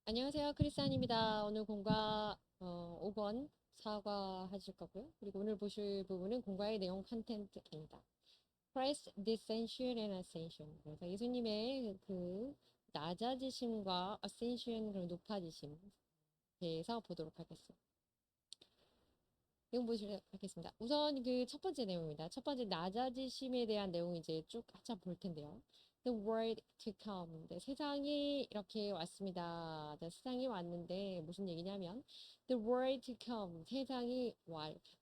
안녕하세요. 크리스안입니다. 오늘 공과 5번 사과하실 거고요. 그리고 오늘 보실 부분은 공과의 내용 컨텐츠입니다. Christ descension and ascension. 그래서 예수님의 그 낮아지심과 ascension, 그리고 높아지심 대해서 보도록 하겠습니다. 내용 보시도록 하겠습니다. 우선 그 첫 번째 내용입니다. 첫 번째 낮아지심에 대한 내용 이제 쭉 한참 볼 텐데요. The world to come. 네, 세상이 이렇게 왔습니다. 네, 세상이 왔는데 무슨 얘기냐면 The world to come. 세상이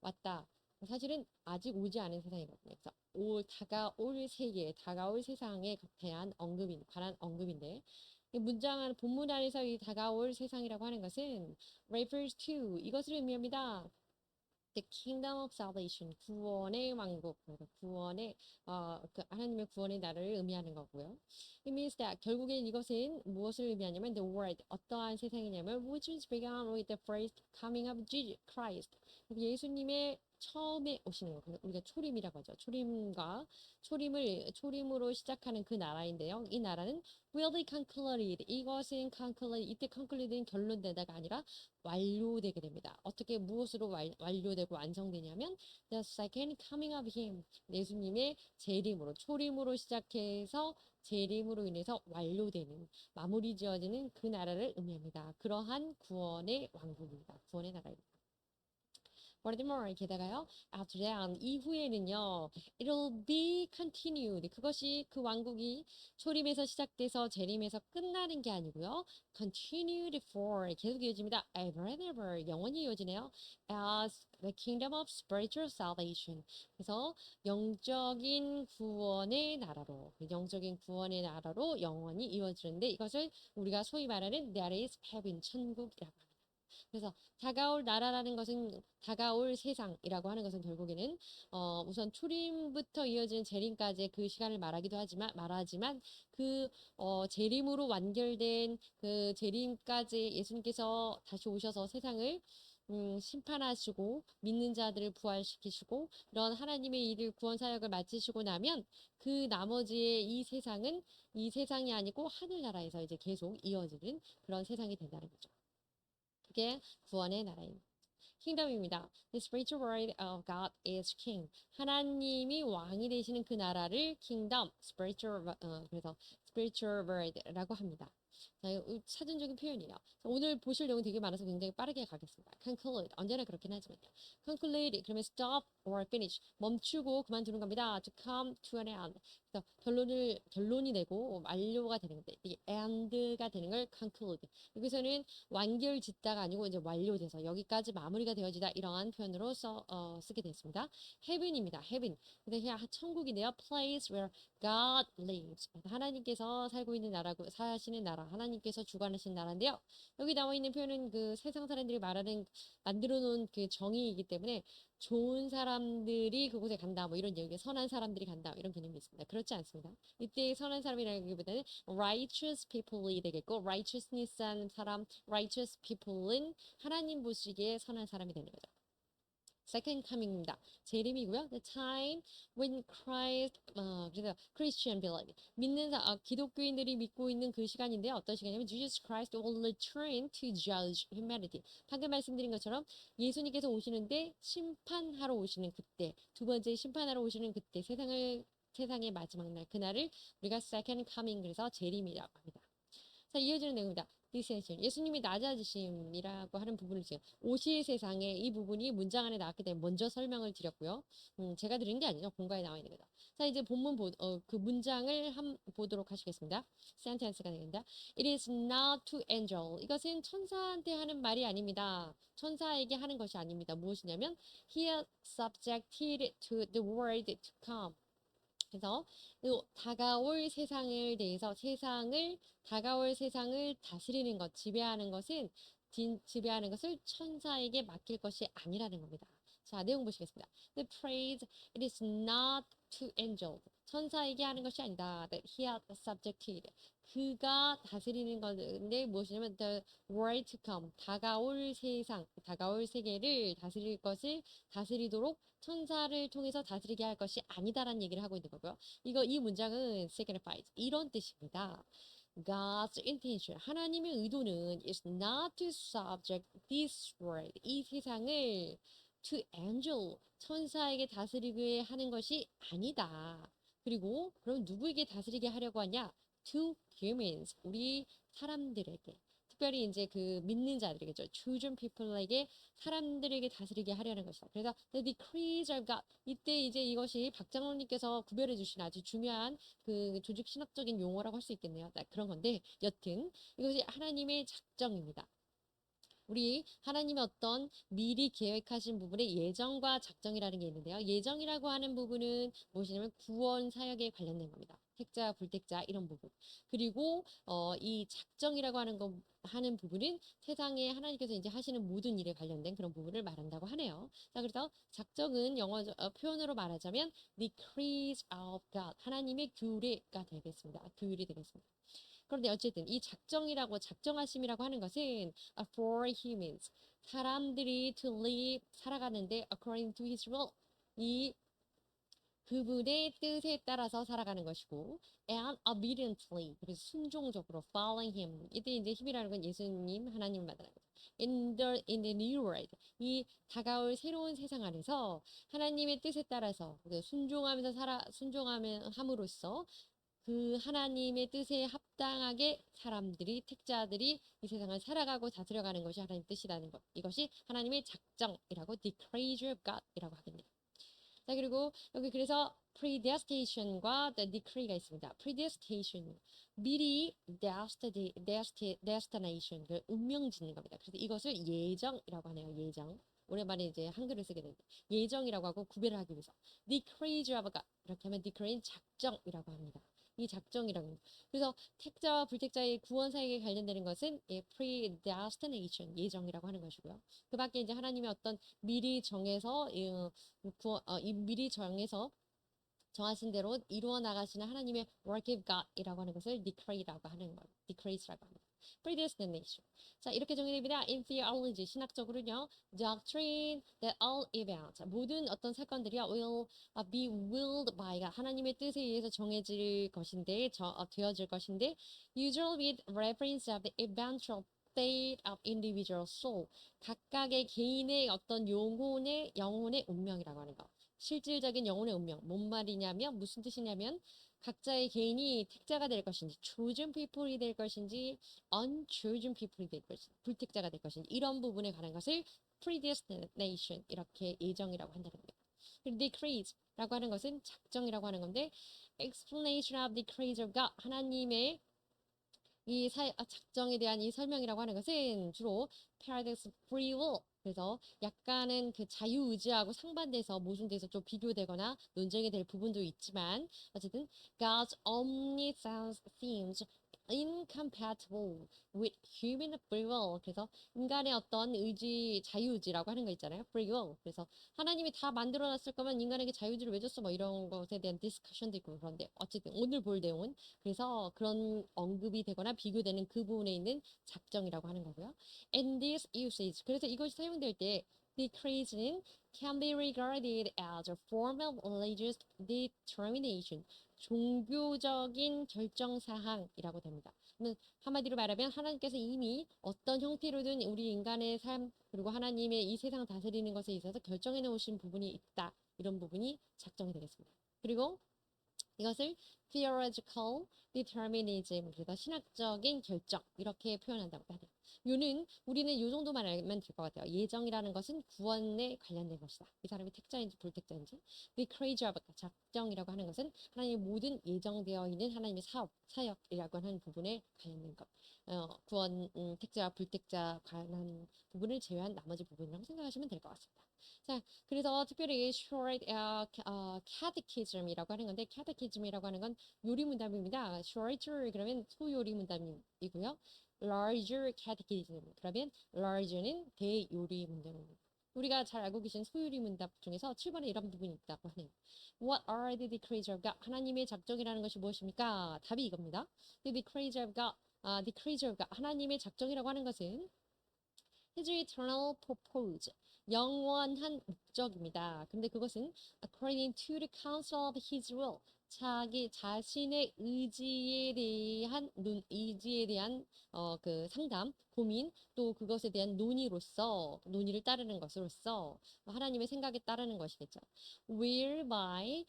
왔다. 사실은 아직 오지 않은 세상이거든요. 그래서 다가올 세계, 다가올 세상에 대한 관한 언급인데 이 본문 안에서 이 다가올 세상이라고 하는 것은 refers to 이것을 의미합니다. The kingdom of salvation, 구원의 왕국, 그러니까 그 하나님의 구원의 나라를 의미하는 거고요. It means that 결국엔 이것은 무엇을 의미하냐면 the world, 어떠한 세상이냐면 which was begun with the first coming of Jesus Christ. 예수님의 처음에 오시는 거, 우리가 초림이라고 하죠. 초림으로 시작하는 그 나라인데요. 이 나라는 will be concluded. 이것은 concluded, 이때 conclude는 결론되다가 아니라 완료되게 됩니다. 어떻게 무엇으로 완료되고 완성되냐면 the second coming of him. 예수님의 재림으로 초림으로 시작해서 재림으로 인해서 완료되는 마무리 지어지는 그 나라를 의미합니다. 그러한 구원의 왕국입니다. 구원의 나라입니다. Furthermore, 게다가요, after that, 이후에는요, it'll be continued. 그것이 그 왕국이 초림에서 시작돼서 재림에서 끝나는 게 아니고요, continued for, 계속 이어집니다. ever and ever, 영원히 이어지네요. as the kingdom of spiritual salvation. 그래서 영적인 구원의 나라로 영원히 이어지는데 이것을 우리가 소위 말하는 that is heaven, 천국이라고 합니다. 그래서 다가올 나라라는 것은 다가올 세상이라고 하는 것은 결국에는 우선 초림부터 이어지는 재림까지의 그 시간을 말하지만 그 재림으로 완결된 그 재림까지 예수님께서 다시 오셔서 세상을 심판하시고 믿는 자들을 부활시키시고 이런 하나님의 일을 구원 사역을 마치시고 나면 그 나머지의 이 세상이 아니고 하늘나라에서 이제 계속 이어지는 그런 세상이 된다는 거죠. 그게 구원의 나라입니다. 킹덤입니다. The spiritual world of God is king. 하나님이 왕이 되시는 그 나라를 킹덤, 그래서 spiritual world라고 합니다. 자, 사전적인 표현이에요. 오늘 보실 내용 되게 많아서 굉장히 빠르게 가겠습니다. conclude, 언제나 그렇긴 하지만요. conclude, 그러면 stop or finish, 멈추고 그만두는 겁니다. to come to an end. 그래서 결론이 되고 완료가 되는 건데, 이 end가 되는 걸 conclude. 여기서는 완결 짓다가 아니고 이제 완료돼서 여기까지 마무리가 되어지다 이러한 표현으로 쓰게 됐습니다. heaven입니다. heaven. 근데 천국인데요. place where God lives. 하나님께서 살고 있는 나라고 사시는 나라. 하나님께서 주관하신 나라인데요. 여기 나와 있는 표현은 그 세상 사람들이 만들어 놓은 그 정의이기 때문에 좋은 사람들이 그곳에 간다. 뭐 이런 얘기, 선한 사람들이 간다. 이런 개념이 있습니다. 그렇지 않습니다. 이때 선한 사람이라기보다는 righteous people이 되겠고, righteousness한 사람, righteous people은 하나님 보시기에 선한 사람이 되는 거죠. Second coming입니다. 재림이고요. The time when 그래서 Christian believe 기독교인들이 믿고 있는 그 시간인데요. 어떤 시간이냐면 Jesus Christ will return to judge humanity. 방금 말씀드린 것처럼 예수님께서 오시는데 심판하러 오시는 그때, 두 번째 심판하러 오시는 그때 세상의 마지막 날 그날을 우리가 second coming 그래서 재림이라고 합니다. 자, 이어지는 내용입니다. descension. 예수님이 낮아지심이라고 하는 부분을 지금 오실 세상에 이 부분이 문장 안에 나왔기 때문에 먼저 설명을 드렸고요. 제가 드린 게 아니죠. 본가에 나와 있는 거다. 자, 이제 그 문장을 보도록 하시겠습니다. sentence가 되겠습니다. It is not to angel. 이것은 천사한테 하는 말이 아닙니다. 천사에게 하는 것이 아닙니다. 무엇이냐면 he is subjected to the world to come. 그래서 다가올 세상을 대해서 다가올 세상을 다스리는 것, 지배하는 것을 천사에게 맡길 것이 아니라는 겁니다. 자, 내용 보시겠습니다. The praise, it is not to angels. 천사에게 하는 것이 아니다. That he has subjected. 그가 다스리는 건데 무엇이냐면 the world to come. 다가올 세계를 다스릴 것을 다스리도록 천사를 통해서 다스리게 할 것이 아니다라는 얘기를 하고 있는 거고요. 이 문장은 signifies 이런 뜻입니다. God's intention. 하나님의 의도는 is not to subject this world. 이 세상을 to angel. 천사에게 다스리게 하는 것이 아니다. 그리고 그럼 누구에게 다스리게 하려고 하냐? To humans. 우리 사람들에게. 특별히 이제 그 믿는 자들에게죠. chosen people에게 사람들에게 다스리게 하려는 것이다. 그래서 the decrees of God. 이때 이제 이것이 박장로님께서 구별해 주신 아주 중요한 그 조직 신학적인 용어라고 할 수 있겠네요. 그런 건데 여튼 이것이 하나님의 작정입니다. 우리 하나님의 어떤 미리 계획하신 부분의 예정과 작정이라는 게 있는데요. 예정이라고 하는 부분은 무엇이냐면 구원 사역에 관련된 겁니다. 택자, 불택자 이런 부분. 그리고 이 작정이라고 하는 부분은 세상에 하나님께서 이제 하시는 모든 일에 관련된 그런 부분을 말한다고 하네요. 자, 그래서 작정은 영어 표현으로 말하자면 decrees of God. 하나님의 규례가 되겠습니다. 규율이 되겠습니다. 그런데 어쨌든 이 작정하심이라고 하는 것은 for humans 사람들이 to live 살아가는데 according to his will 이 그분의 뜻에 따라서 살아가는 것이고 and obediently 그래서 순종적으로 following him 이때 이제 힘이라는 건 예수님 하나님을 만나는 거죠. in the new world 이 다가올 새로운 세상 안에서 하나님의 뜻에 따라서 순종함으로써 그 하나님의 뜻에 합당하게 사람들이 택자들이 이 세상을 살아가고 다스려가는 것이 하나님의 뜻이라는 것. 이것이 하나님의 작정이라고 decree of God이라고 하겠네요. 자, 그리고 여기 그래서 predestination과 the decree가 있습니다. predestination 미리 destination 그 운명 짓는 겁니다. 그래서 이것을 예정이라고 하네요. 예정. 오랜만에 이제 한글을 쓰게 되는데 예정이라고 하고 구별을 하기 위해서 decree of God 이렇게 하면 decree는 작정이라고 합니다. 이 작정이라는 거. 그래서 택자와 불택자의 구원 사역에 관련되는 것은 predestination 예정이라고 하는 것이고요. 그 밖에 이제 하나님의 어떤 미리 정해서 미리 정하신 대로 이루어 나가시는 하나님의 work of God이라고 하는 것을 decree라고 하는 것, decrees라고 합니다. predestination. 자, 이렇게 정의됩니다. In theology, 신학적으로는요, doctrine that all events, 모든 어떤 사건들이요, will be willed by God, 하나님의 뜻에 의해서 정해질 것인데, 되어질 것인데, usually with reference of the eventual state of individual soul, 각각의 개인의 어떤 영혼의 운명이라고 하는 거. 실질적인 영혼의 운명. 뭔 말이냐면 무슨 뜻이냐면 각자의 개인이 택자가 될 것인지 chosen people이 될 것인지 unchosen people이 될 것인지 불택자가 될 것인지 이런 부분에 관한 것을 predestination 이렇게 예정이라고 한다는 겁니다. 그리고 decrees라고 하는 것은 작정이라고 하는 건데 explanation of decrees of God 하나님의 작정에 대한 이 설명이라고 하는 것은 주로 paradox free will 그래서 약간은 그 자유의지하고 상반돼서 모순돼서 좀 비교되거나 논쟁이 될 부분도 있지만 어쨌든 God's omniscience seems incompatible with human free will 그래서 인간의 어떤 자유의지라고 하는 거 있잖아요. free will 그래서 하나님이 다 만들어놨을 거면 인간에게 자유의지를 왜 줬어 뭐 이런 것에 대한 디스커션도 있고 그런데 어쨌든 오늘 볼 내용은 그래서 그런 언급이 되거나 비교되는 그 부분에 있는 작정이라고 하는 거고요. And this usage 그래서 이것이 사용될 때 decree는 can be regarded as a form of religious determination 종교적인 결정사항이라고 됩니다. 한마디로 말하면 하나님께서 이미 어떤 형태로든 우리 인간의 삶 그리고 하나님의 이 세상 다스리는 것에 있어서 결정해 놓으신 부분이 있다. 이런 부분이 작정이 되겠습니다. 그리고 이것을 theological determinism, 그래서 신학적인 결정 이렇게 표현한다고 하네요. 우리는 이 정도만 알면 될 것 같아요. 예정이라는 것은 구원에 관련된 것이다. 이 사람이 택자인지 불택자인지. decree of 작정이라고 하는 것은 하나님의 모든 예정되어 있는 하나님의 사역이라고 하는 부분에 관련된 것. 구원, 택자와 불택자 관한 부분을 제외한 나머지 부분이라고 생각하시면 될 것 같습니다. 자, 그래서 특별히 short catechism이라고 하는 건데 catechism이라고 하는 건 요리문답입니다. shorter 그러면 소요리문답이고요. larger catechism 그러면 larger는 대요리문답입니다. 우리가 잘 알고 계신 소요리문답 중에서 7번에 이런 부분이 있다고 하네요. What are the decrees of God? 하나님의 작정이라는 것이 무엇입니까? 답이 이겁니다. The decrees of God, decrees of God. 하나님의 작정이라고 하는 것은 His eternal purpose, 영원한 목적입니다. 근데 그것은 according to the counsel of His will, 자기 자신의 의지에 대한 그 상담, 고민, 또 그것에 대한 논의를 따르는 것으로서 하나님의 생각에 따르는 것이겠죠. Whereby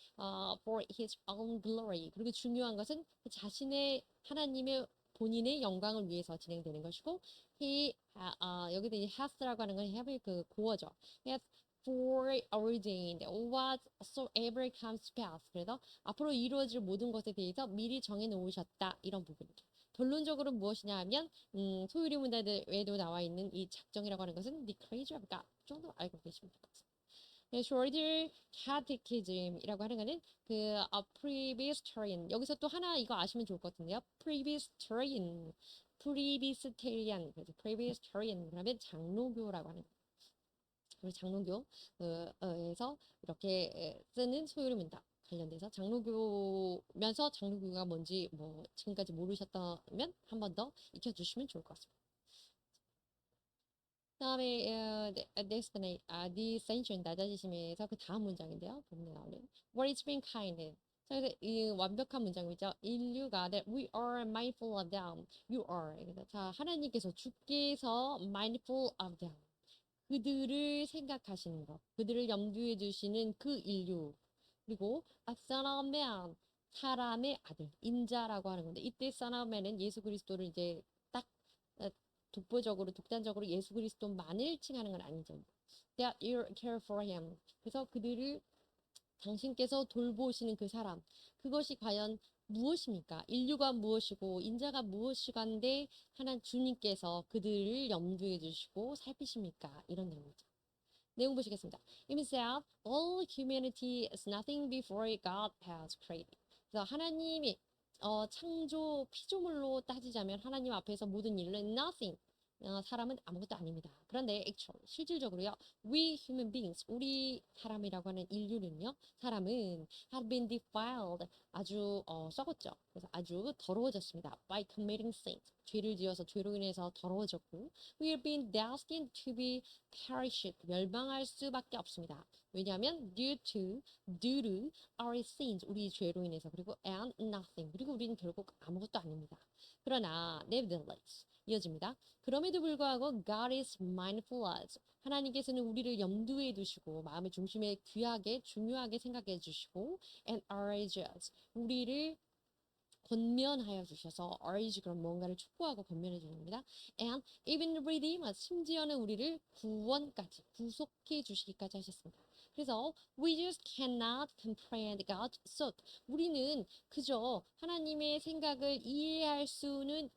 for his own glory. 그리고 중요한 것은 자신의 하나님의 본인의 영광을 위해서 진행되는 것이고, 여기도 이 has라고 하는 건 have 그 고어죠. has foreordained whatsoever comes to pass. 그래서 앞으로 이루어질 모든 것에 대해서 미리 정해 놓으셨다. 이런 부분이죠. 결론적으로 무엇이냐 하면 소유리 문답에도 나와 있는 이 작정이라고 하는 것은 the creature of God 정도 알고 계시면 될 것 같습니다. 슈월드 카테키즘이라고 하는 거는 그 프리비스터리안 여기서 또 하나 이거 아시면 좋을 것 같은데요. 프리비스터리안 그래서 프리비스터리안 그러면 장로교라고 하는 우리 장로교에서 이렇게 쓰는 소유리 문답 관련돼서 장로교면서 장로교가 뭔지 뭐 지금까지 모르셨다면 한 번 더 익혀주시면 좋을 것 같습니다. 그다음에 dissension 낮아지심에서 그 다음 문장인데요. 부분에 나오는 What is being kind? 자, 그래서 이 완벽한 문장이죠. 인류가 that we are mindful of them. You are. 그래서 자, 하나님께서 주께서 mindful of them. 그들을 생각하시는 것, 그들을 염두에 두시는 그 인류. 그리고 a son of man, 사람의 아들, 인자라고 하는 건데 이때 son of man은 예수 그리스도를 이제 딱 어, 독단적으로 예수 그리스도만을 칭하는 건 아니죠. That you care for him. 그래서 그들을 당신께서 돌보시는 그 사람, 그것이 과연 무엇입니까? 인류가 무엇이고 인자가 무엇이간데 하나님 주님께서 그들을 염두에 두시고 살피십니까? 이런 내용이죠. 내용 보시겠습니다. Himself, all humanity is nothing before God has created. 그래서 하나님이 창조 피조물로 따지자면 하나님 앞에서 모든 일은 nothing. 사람은 아무것도 아닙니다. 그런데 actually 실질적으로요. We human beings, 우리 사람이라고 하는 인류는요. 사람은 have been defiled. 아주 썩었죠. 그래서 아주 더러워졌습니다. By committing sins. 죄를 지어서 죄로 인해서 더러워졌고 we have been destined to be perished. 멸망할 수밖에 없습니다. 왜냐하면 due to our sins. 우리 죄로 인해서 그리고 and nothing. 그리고 우리는 결국 아무것도 아닙니다. 그러나 nevertheless 이어집니다. 그럼에도 불구하고 God is mindful of us. 하나님께서는 우리를 염두에 두시고 마음의 중심에 귀하게 중요하게 생각해 주시고 and urge us. 우리를 권면하여 주셔서 urge 그런 뭔가를 촉구하고 권면해 주십니다. And even redeem us. 심지어는 우리를 구원까지 구속해 주시기까지 하셨습니다. 그래서 we just cannot comprehend God's thought. 우리는 그저 하나님의 생각을 이해할 수는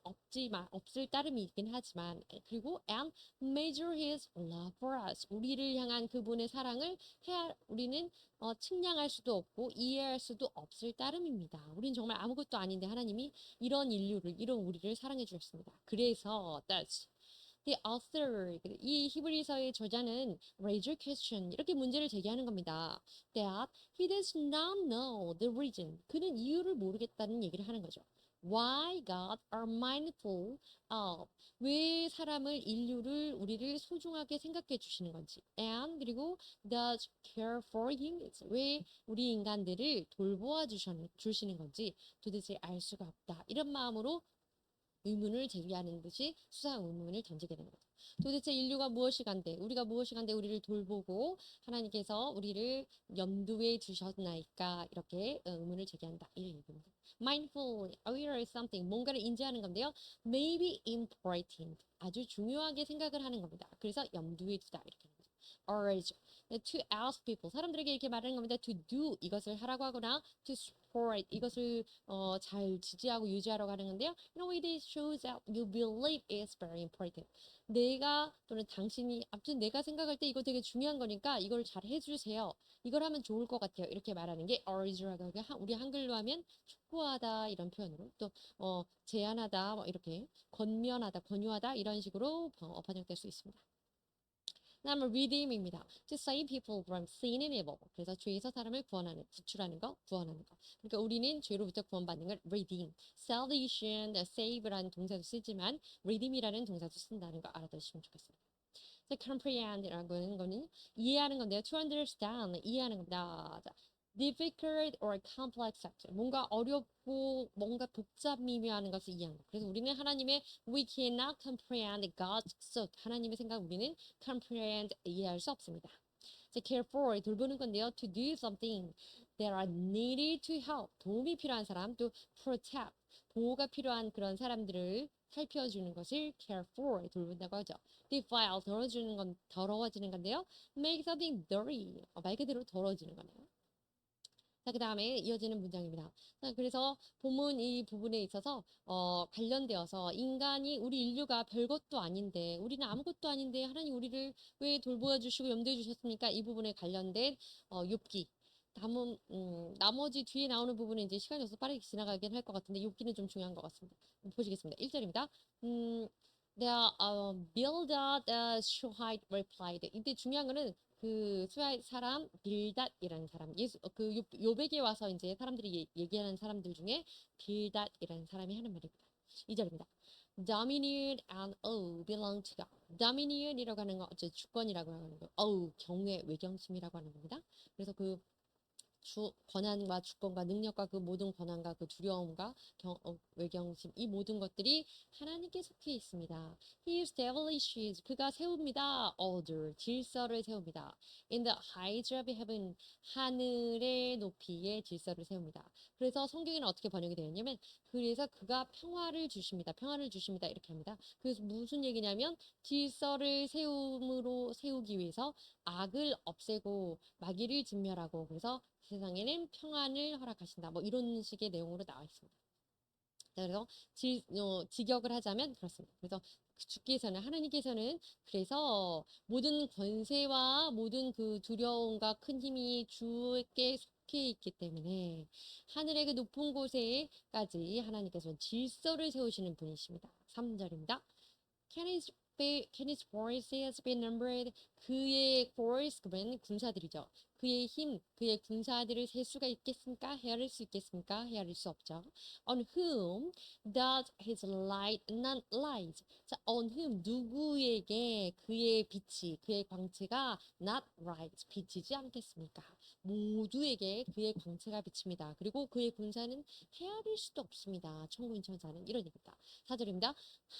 없을 따름이 있긴 하지만 그리고 and measure His love for us. 우리를 향한 그분의 사랑을 우리는 측량할 수도 없고 이해할 수도 없을 따름입니다. 우린 정말 아무것도 아닌데 하나님이 이런 우리를 사랑해 주셨습니다. 그래서 that's the author, 이 히브리서의 저자는 raise a question, 이렇게 문제를 제기하는 겁니다. That he does not know the reason. 그는 이유를 모르겠다는 얘기를 하는 거죠. Why God are mindful of. 왜 인류를, 우리를 소중하게 생각해 주시는 건지. And 그리고 does care for him. 왜 우리 인간들을 돌보아 주시는 건지 도대체 알 수가 없다. 이런 마음으로 의문을 제기하는 듯이 수상 의문을 던지게 되는 거죠. 도대체 인류가 우리가 무엇이 간데 우리를 돌보고 하나님께서 우리를 염두에 두셨나이까 이렇게 의문을 제기한다. 이런 얘기입니다. Mindful, aware of something, 뭔가를 인지하는 건데요. Maybe important, 아주 중요하게 생각을 하는 겁니다. 그래서 염두에 두다 이렇게 하는 거죠. Urge, to ask people, 사람들에게 이렇게 말하는 겁니다. To do, 이것을 하라고 하거나 to support, 이것을 잘 지지하고 유지하라고 하는 건데요. In a way that shows that you believe it's very important. 또는 당신이 아무튼 내가 생각할 때 이거 되게 중요한 거니까 이걸 잘 해주세요. 이걸 하면 좋을 것 같아요. 이렇게 말하는 게 urge라고 우리 한글로 하면 촉구하다 이런 표현으로 또 제안하다 뭐 이렇게 권유하다 이런 식으로 번역될 수 있습니다. 다음은 redeem입니다. To save people from sin and evil. 그래서 죄에서 사람을 구원하는 거. 그러니까 우리는 죄로부터 구원받는 걸 redeem. salvation, save라는 동사도 쓰지만 redeem이라는 동사도 쓴다는 거 알아두시면 좋겠습니다. comprehend라고 하는 거는 이해하는 건데요. to understand, 이해하는 겁니다. 자, difficult or complex subject. 뭔가 어렵고 뭔가 복잡 미묘한 것을 이해하는 거. 그래서 우리는 하나님의 we cannot comprehend God's thought. 하나님의 생각 우리는 comprehend 이해할 수 없습니다. 자, care for 돌보는 건데요. To do something that are needed to help. 도움이 필요한 사람, 또 protect 보호가 필요한 그런 사람들을 살펴주는 것을 care for 돌본다고 하죠. defile 더러워지는 건데요. make something dirty 말 그대로 더러워지는 거네요. 자, 그 다음에 이어지는 문장입니다. 자, 그래서 본문 이 부분에 있어서 관련되어서 인간이 우리 인류가 별것도 아닌데 우리는 아무것도 아닌데 하나님 우리를 왜 돌보아 주시고 염두해 주셨습니까? 이 부분에 관련된 욥기 나머지 뒤에 나오는 부분은 이제 시간이 없어서 빠르게 지나가긴 할 것 같은데 욥기는 좀 중요한 것 같습니다. 보시겠습니다. 1절입니다. There Bildad Shuhite replied. 이때 중요한 거는 그 수하의 사람 빌닷이라는 사람 그 요백에 와서 이제 사람들이 얘기하는 사람들 중에 빌닷이라는 사람이 하는 말입니다. 2절입니다. Dominion and awe belong to God. Dominion이라고 하는 거 주권이라고 하는 거 경외 외경심이라고 하는 겁니다. 그래서 그 권한과 주권과 능력과 그 모든 권한과 그 두려움과 외경심 이 모든 것들이 하나님께 속해 있습니다. He establishes 그가 세웁니다. order 질서를 세웁니다. In the heights of heaven 하늘의 높이에 질서를 세웁니다. 그래서 성경에는 어떻게 번역이 되었냐면 그래서 그가 평화를 주십니다. 평화를 주십니다. 이렇게 합니다. 그래서 무슨 얘기냐면 질서를 세우기 위해서 악을 없애고 마귀를 진멸하고 그래서 세상에는 평안을 허락하신다. 뭐 이런 식의 내용으로 나와 있습니다. 그래서 직역을 하자면 그렇습니다. 그래서 주께서는 하나님께서는 그래서 모든 권세와 모든 그 두려움과 큰 힘이 주께 속해 있기 때문에 하늘의 그 높은 곳에까지 하나님께서 질서를 세우시는 분이십니다. 3절입니다. Can his forces be numbered? 그의 force 그러면 군사들이죠. 그의 힘, 그의 군사들을 셀 수가 있겠습니까? 헤아릴 수 있겠습니까? 헤아릴 수 없죠. On whom does his light not light? 자, on whom 누구에게 그의 빛이, 그의 광채가 not right 비치지 않겠습니까? 모두에게 그의 광채가 비칩니다. 그리고 그의 군사는 헤아릴 수도 없습니다. 천군인 천사는 이런 얘기입니다. 4절입니다.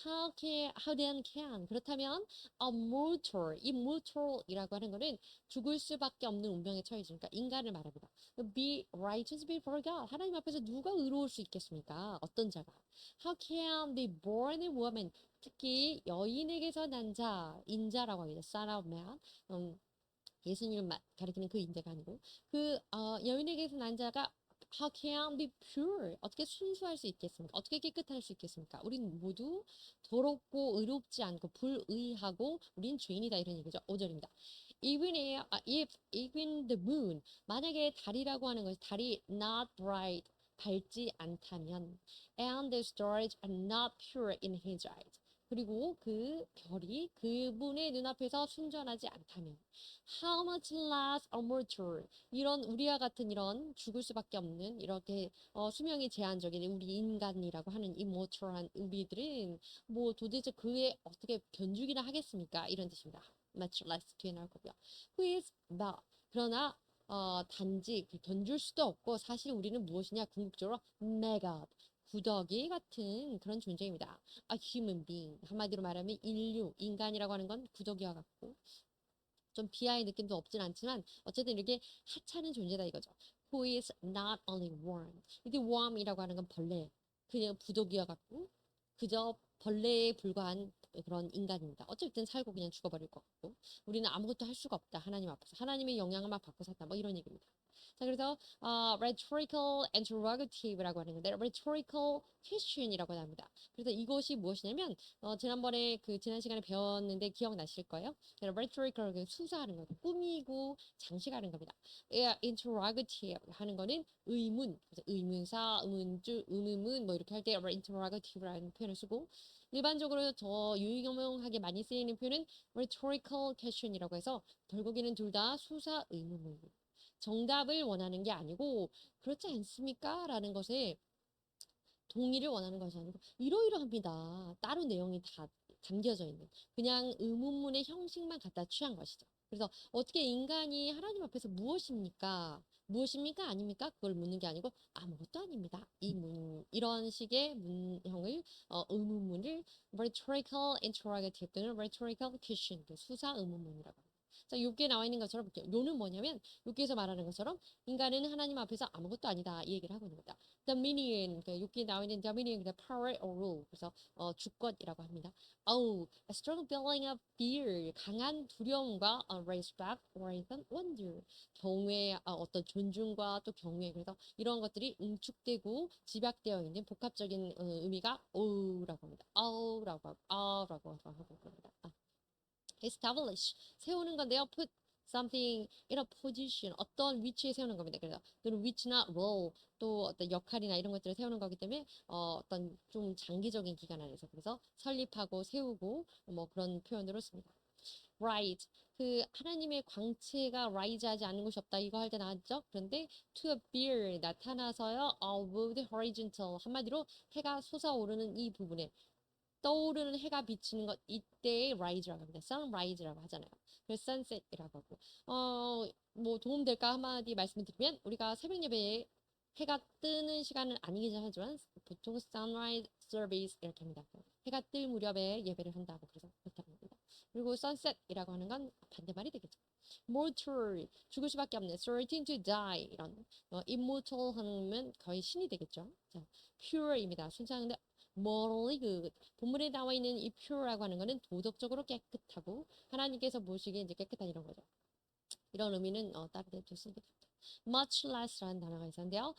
How then can 그렇다면 a mortal 이 mortal이라고 하는 거는 죽을 수밖에 없는 운명에 처해지니까 인간을 말합니다. Be righteous before God 하나님 앞에서 누가 의로울 수 있겠습니까? 어떤 자가 How can be born a woman 특히 여인에게서 난 자 인자라고 합니다. Son of man 예수님을 가리키는 그 인자가 아니고 그 여인에게서 난 자가 How can be pure? 어떻게 순수할 수 있겠습니까? 어떻게 깨끗할 수 있겠습니까? 우린 모두 더럽고 의롭지 않고 불의하고 우린 죄인이다 이런 얘기죠. 5절입니다. If even the moon 만약에 달이라고 하는 것이 달이 not bright 밝지 않다면 and the stars are not pure in his eyes 그리고 그 별이 그분의 눈앞에서 순전하지 않다면 How much less a mortal 이런 우리와 같은 이런 죽을 수밖에 없는 이렇게 수명이 제한적인 우리 인간이라고 하는 이모처한 우리들은 뭐 도대체 그에 어떻게 견주기나 하겠습니까? 이런 뜻입니다. much less 뒤에 나올 거고요. Who is the 그러나 단지 견줄 수도 없고 사실 우리는 무엇이냐 궁극적으로 mega 구더기 같은 그런 존재입니다. A human being 한마디로 말하면 인류 인간이라고 하는 건 구더기와 같고 좀 비하의 느낌도 없진 않지만 어쨌든 이렇게 하찮은 존재다 이거죠. Who is not only worm. 이게 worm이라고 하는 건 벌레. 그냥 부독이와 같고 그저 벌레에 불과한 그런 인간입니다. 어쨌든 살고 그냥 죽어버릴 것 같고 우리는 아무것도 할 수가 없다. 하나님 앞에서. 하나님의 영향을 막 받고 산다. 뭐 이런 얘기입니다. 자, 그래서 rhetorical interrogative라고 하는 건데 rhetorical question이라고 합니다. 그래서 이것이 무엇이냐면 지난번에 지난 시간에 배웠는데 기억나실 거예요. rhetorical 수사하는 거, 꾸미고 장식하는 겁니다. interrogative 하는 거는 의문, 그래서 의문사, 의문주, 의문문 뭐 이렇게 할 때 interrogative라는 표현을 쓰고 일반적으로 더 유용하게 많이 쓰이는 표현은 rhetorical question이라고 해서 결국에는 둘 다 수사 의문문. 정답을 원하는 게 아니고 그렇지 않습니까? 라는 것에 동의를 원하는 것이 아니고 이러이러합니다. 따로 내용이 다 담겨져 있는 그냥 의문문의 형식만 갖다 취한 것이죠. 그래서 어떻게 인간이 하나님 앞에서 무엇입니까? 무엇입니까? 아닙니까? 그걸 묻는 게 아니고 아무것도 아닙니다. 이런 식의 문형을 의문문을 rhetorical interrogative 또는 rhetorical question, 수사 의문문이라고 합니다. 자, 여기에 나와 있는 것처럼 요는 뭐냐면 여기에서 말하는 것처럼 인간은 하나님 앞에서 아무것도 아니다 이 얘기를 하고 있는 겁니다. Dominion, 여기에 나와 있는 Dominion, power or rule, 그래서 주권이라고 합니다. Oh, a strong feeling of fear, 강한 두려움과 respect or even wonder, 경외, 어떤 존중과 또 경외, 그래서 이런 것들이 응축되고 집약되어 있는 복합적인 의미가 oh라고 합니다. oh라고 하고 겁니다. establish, 세우는 건데요. put something in a position, 어떤 위치에 세우는 겁니다. 그래서 또는 위치나 role, 또 어떤 역할이나 이런 것들을 세우는 거기 때문에 어떤 좀 장기적인 기간 안에서 그래서 설립하고 세우고 뭐 그런 표현으로 씁니다. rise, 그 하나님의 광채가 rise하지 않는 곳이 없다 이거 할 때 나왔죠. 그런데 to appear, 나타나서요. above the horizontal, 한마디로 해가 솟아오르는 이 부분에 떠오르는 해가 비치는 것 이때의 rise라고 합니다. sunrise라고 하잖아요. 그래서 sunset이라고 하고 뭐 도움될까 한마디 말씀을 드리면 우리가 새벽 예배에 해가 뜨는 시간은 아니긴 하지만 보통 sunrise service 이렇게 합니다. 해가 뜰 무렵에 예배를 한다고 그래서 그렇다고 합니다. 그리고 sunset이라고 하는 건 반대말이 되겠죠. mortal, 죽을 수밖에 없는, certain to die, 이런 immortal 하면 거의 신이 되겠죠. 자, pure입니다. 순수한데 morally good. 본문에 나와 있는 이 pure라고 하는 거는 도덕적으로 깨끗하고 하나님께서 보시기에 이제 깨끗한 이런 거죠. 이런 의미는 다른 데도 쓰게 됩니다. much less라는 단어가 있었는데요.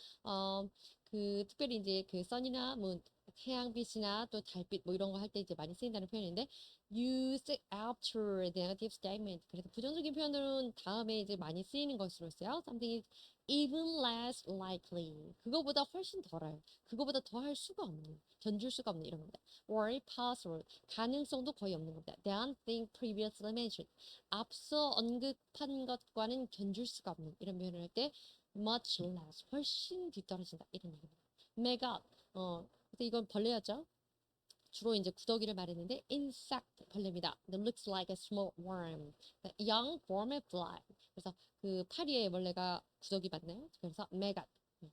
특별히 이제 그 sun이나 뭐 태양빛이나 또 달빛 뭐 이런 거 할 때 이제 많이 쓰인다는 표현인데 used after negative statement. 그래서 부정적인 표현들은 다음에 이제 많이 쓰이는 것으로 써요. something is even less likely. 그거보다 훨씬 덜해요. 그거보다 더 할 수가 없는, 견줄 수가 없는 이런 겁니다. or possible. 가능성도 거의 없는 겁니다. than thing previously mentioned. 앞서 언급한 것과는 견줄 수가 없는 이런 표현을 할 때 much less, 훨씬 뒤떨어진다 이런 얘기입니다. mega, 그래서 이건 벌레였죠. 주로 이제 구더기를 말했는데 insect, 벌레입니다. That looks like a small worm. young form of fly. 그래서 그 파리의 벌레가 구더기 맞나요? 그래서 maggot,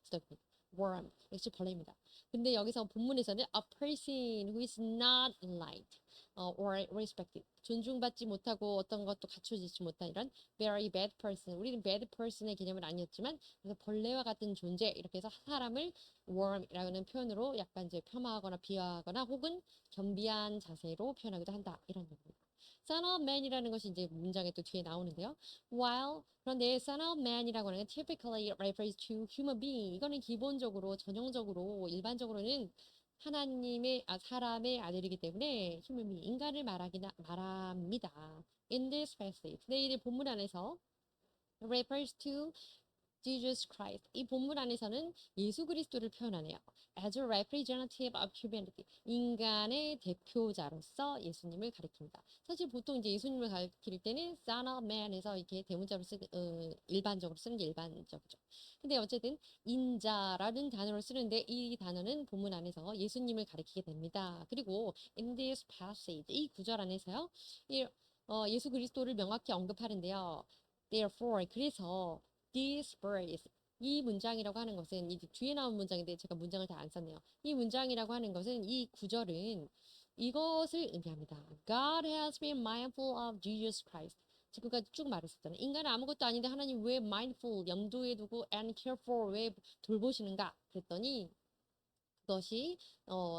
구더기. worm, 역시 벌레입니다. 근데 여기서 본문에서는 a person who is not liked or respected, 존중받지 못하고 어떤 것도 갖춰지지 못한 이런 very bad person. 우리는 bad person의 개념은 아니었지만 그래서 벌레와 같은 존재 이렇게 해서 사람을 worm이라는 표현으로 약간 이제 폄하하거나 비하하거나 혹은 겸비한 자세로 표현하기도 한다 이런 얘기입니다. Son of man이라는 것이 이제 문장에 또 뒤에 나오는데요. While 그런데 son of man이라고 하는 건 typically refers to human being. 이거는 기본적으로 전형적으로 일반적으로는 하나님의 사람의 아들이기 때문에 human being, 인간을 말합니다. In this passage, 근데 이 본문 안에서 refers to Jesus Christ. 이 본문 안에서는 예수 그리스도를 표현하네요. As a representative of humanity. 인간의 대표자로서 예수님을 가리킵니다. 사실 보통 이제 예수님을 가리킬 때는 Son of Man에서 이렇게 대문자로 일반적으로 쓰는 게 일반적이죠. 근데 어쨌든 인자라는 단어를 쓰는데 이 단어는 본문 안에서 예수님을 가리키게 됩니다. 그리고 in this passage, 이 구절 안에서요. 예수 그리스도를 명확히 언급하는데요. Therefore, 그래서 this verse, 이 문장이라고 하는 것은 이 뒤에 나온 문장인데 제가 문장을 다 안 썼네요. 이 문장이라고 하는 것은 이 구절은 이것을 의미합니다. God has been mindful of Jesus Christ. 지금까지 쭉 말했었잖아요. 인간은 아무것도 아닌데 하나님 왜 mindful, 염두에 두고 and careful, 왜 돌보시는가? 그랬더니 그것이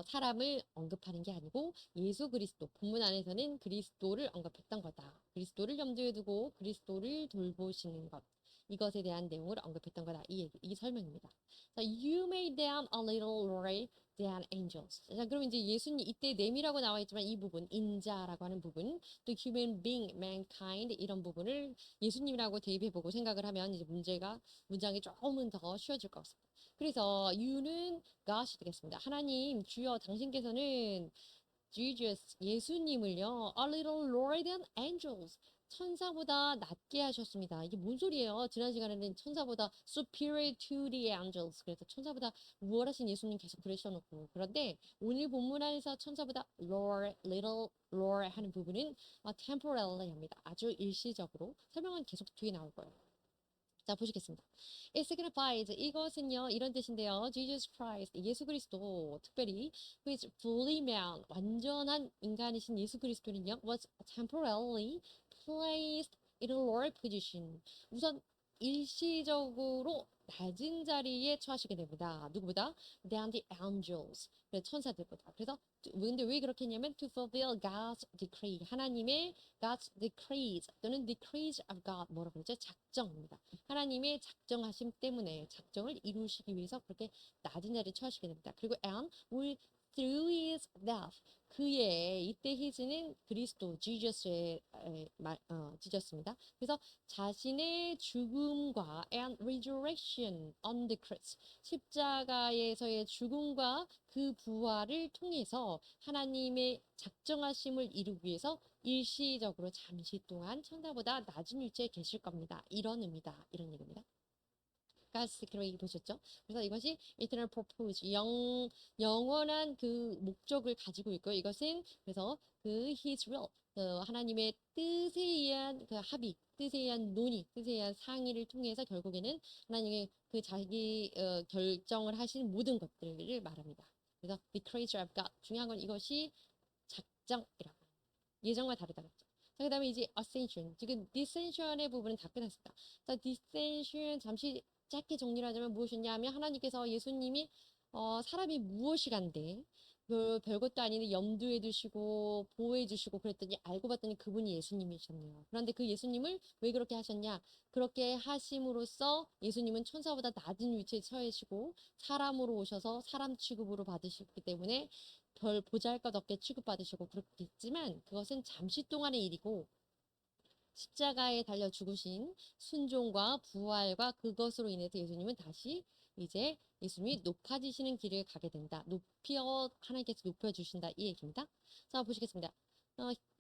사람을 언급하는 게 아니고 예수 그리스도, 본문 안에서는 그리스도를 언급했던 거다. 그리스도를 염두에 두고 그리스도를 돌보시는 것. 이것에 대한 내용을 언급했던 거다. 이 설명입니다. 자, you made them a little lower than angels. 자, 그럼 이제 예수님 이때 됨이라고 나와 있지만 이 부분, 인자라고 하는 부분, 또 human being, mankind 이런 부분을 예수님이라고 대입해보고 생각을 하면 이제 문장이 조금은 더 쉬워질 것 같습니다. 그래서 you는 God이 되겠습니다. 하나님, 주여 당신께서는 Jesus, 예수님을요, a little lower than angels, 천사보다 낮게 하셨습니다. 이게 뭔 소리예요? 지난 시간에는 천사보다 superior to the angels. 그래서 천사보다 우월하신 예수님 계속 그러셔놓고. 그런데 오늘 본문 안에서 천사보다 lower, little lower 하는 부분은 temporarily 합니다. 아주 일시적으로. 설명은 계속 뒤에 나올 거예요. 자, 보시겠습니다. It signifies, 이것은요, 이런 뜻인데요. Jesus Christ, 예수 그리스도, 특별히 who is fully man, 완전한 인간이신 예수 그리스도는요, was temporarily placed in a lower position. 우선 일시적으로 낮은 자리에 처하시게 됩니다. 누구보다? Than the angels. 천사들보다. 그래서 근데 왜 그렇게 했냐면 to fulfill God's decree. 하나님의 God's decrees 또는 decrees of God 뭐라고 그러죠? 작정입니다. 하나님의 작정하심 때문에 작정을 이루시기 위해서 그렇게 낮은 자리에 처하시게 됩니다. 그리고 and will through his death 그의 이때 his는 그리스도 지저스의 지저스입니다. 그래서 자신의 죽음과 and resurrection on the cross 십자가에서의 죽음과 그 부활을 통해서 하나님의 작정하심을 이루기 위해서 일시적으로 잠시 동안 천사보다 낮은 위치에 계실 겁니다. 이런 의미다. 이런 얘기입니다. God's decree 보셨죠? 그래서 이것이 eternal purpose, 영원한 그 목적을 가지고 있고요. 이것은 그래서 그 his will, 하나님의 뜻에 의한 그 합의, 뜻에 의한 논의, 뜻에 의한 상의를 통해서 결국에는 하나님의 그 자기 결정을 하신 모든 것들을 말합니다. 그래서 decrees of God, 중요한 건 이것이 작정이라고 예정과 다르다 그랬죠. 자, 그 다음에 이제 ascension. 지금 descension의 부분은 다 끝났습니다. 자, descension 잠시 짧게 정리를 하자면 무엇이냐면 하나님께서 예수님이 사람이 무엇이간데 별것도 아닌데 염두에 두시고 보호해 주시고 그랬더니 알고 봤더니 그분이 예수님이셨네요. 그런데 그 예수님을 왜 그렇게 하셨냐? 그렇게 하심으로써 예수님은 천사보다 낮은 위치에 처해시고 사람으로 오셔서 사람 취급으로 받으셨기 때문에 별 보잘것없게 취급받으시고 그렇겠지만 그것은 잠시 동안의 일이고 십자가에 달려 죽으신 순종과 부활과 그것으로 인해서 예수님은 다시 이제 예수님이 높아지시는 길을 가게 된다. 하나님께서 높여주신다. 이 얘기입니다. 자, 보시겠습니다.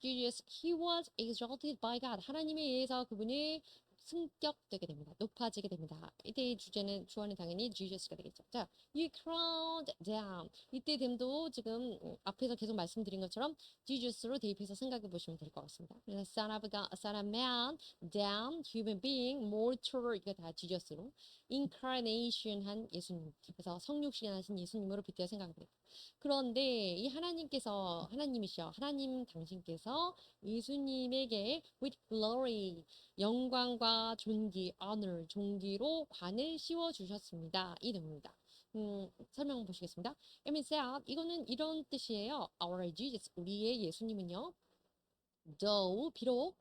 Jesus, he was exalted by God. 하나님에 의해서 그분이 승격되게 됩니다. 높아지게 됩니다. 이때의 주어는 당연히 Jesus가 되겠죠. 자, you crowned down. 이때 됨도 지금 앞에서 계속 말씀드린 것처럼 Jesus로 대입해서 생각해 보시면 될 것 같습니다. 그래서 son of God, son of man, down, human being, mortal 이거 다 Jesus로 incarnation 한 예수님. 그래서 성육신하신 예수님으로 빗대어 생각합니다. 그런데 이 하나님이시여 하나님 당신께서 예수님에게 with glory 영광과 존귀, honor, 존귀로 관을 씌워 주셨습니다. 이 내용입니다. 설명 보시겠습니다. It means that 이거는 이런 뜻이에요. Our Jesus, 우리의 예수님은요. Though 비록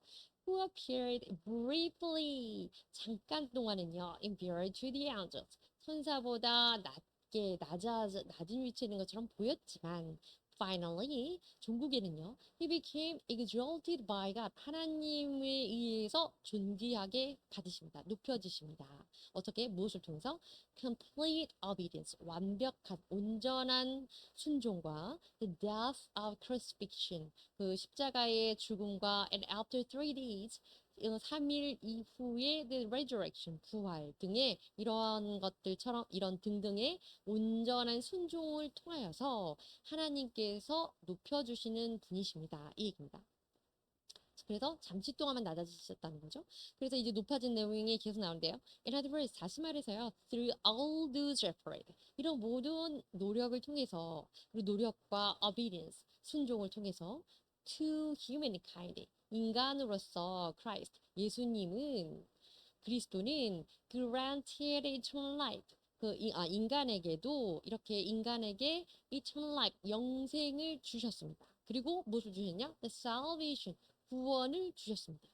who appeared briefly 잠깐 동안은요. inferior to the angels 천사보다 낮은 위치에 있는 것처럼 보였지만 finally 종국에는요 he became exalted by God 하나님에 의해서 존귀하게 받으십니다. 높여지십니다. 어떻게? 무엇을 통해서? complete obedience 완벽한 온전한 순종과 the death of crucifixion 그 십자가의 죽음과 and after 3 days 3일 이후에 the resurrection 부활 등의 이러한 것들처럼 이런 등등의 온전한 순종을 통하여서 하나님께서 높여주시는 분이십니다. 이 얘기입니다. 그래서 잠시 동안만 낮아지셨다는 거죠. 그래서 이제 높아진 내용이 계속 나오는데요. In other words, 다시 말해서요. Through all those efforts, 이런 모든 노력을 통해서 그리고 노력과 obedience, 순종을 통해서 to humankind, 인간으로서 Christ, 그리스도는 granted eternal life, 인간에게도 이렇게 인간에게 eternal life, 영생을 주셨습니다. 그리고 무엇을 주셨냐? The salvation, 구원을 주셨습니다.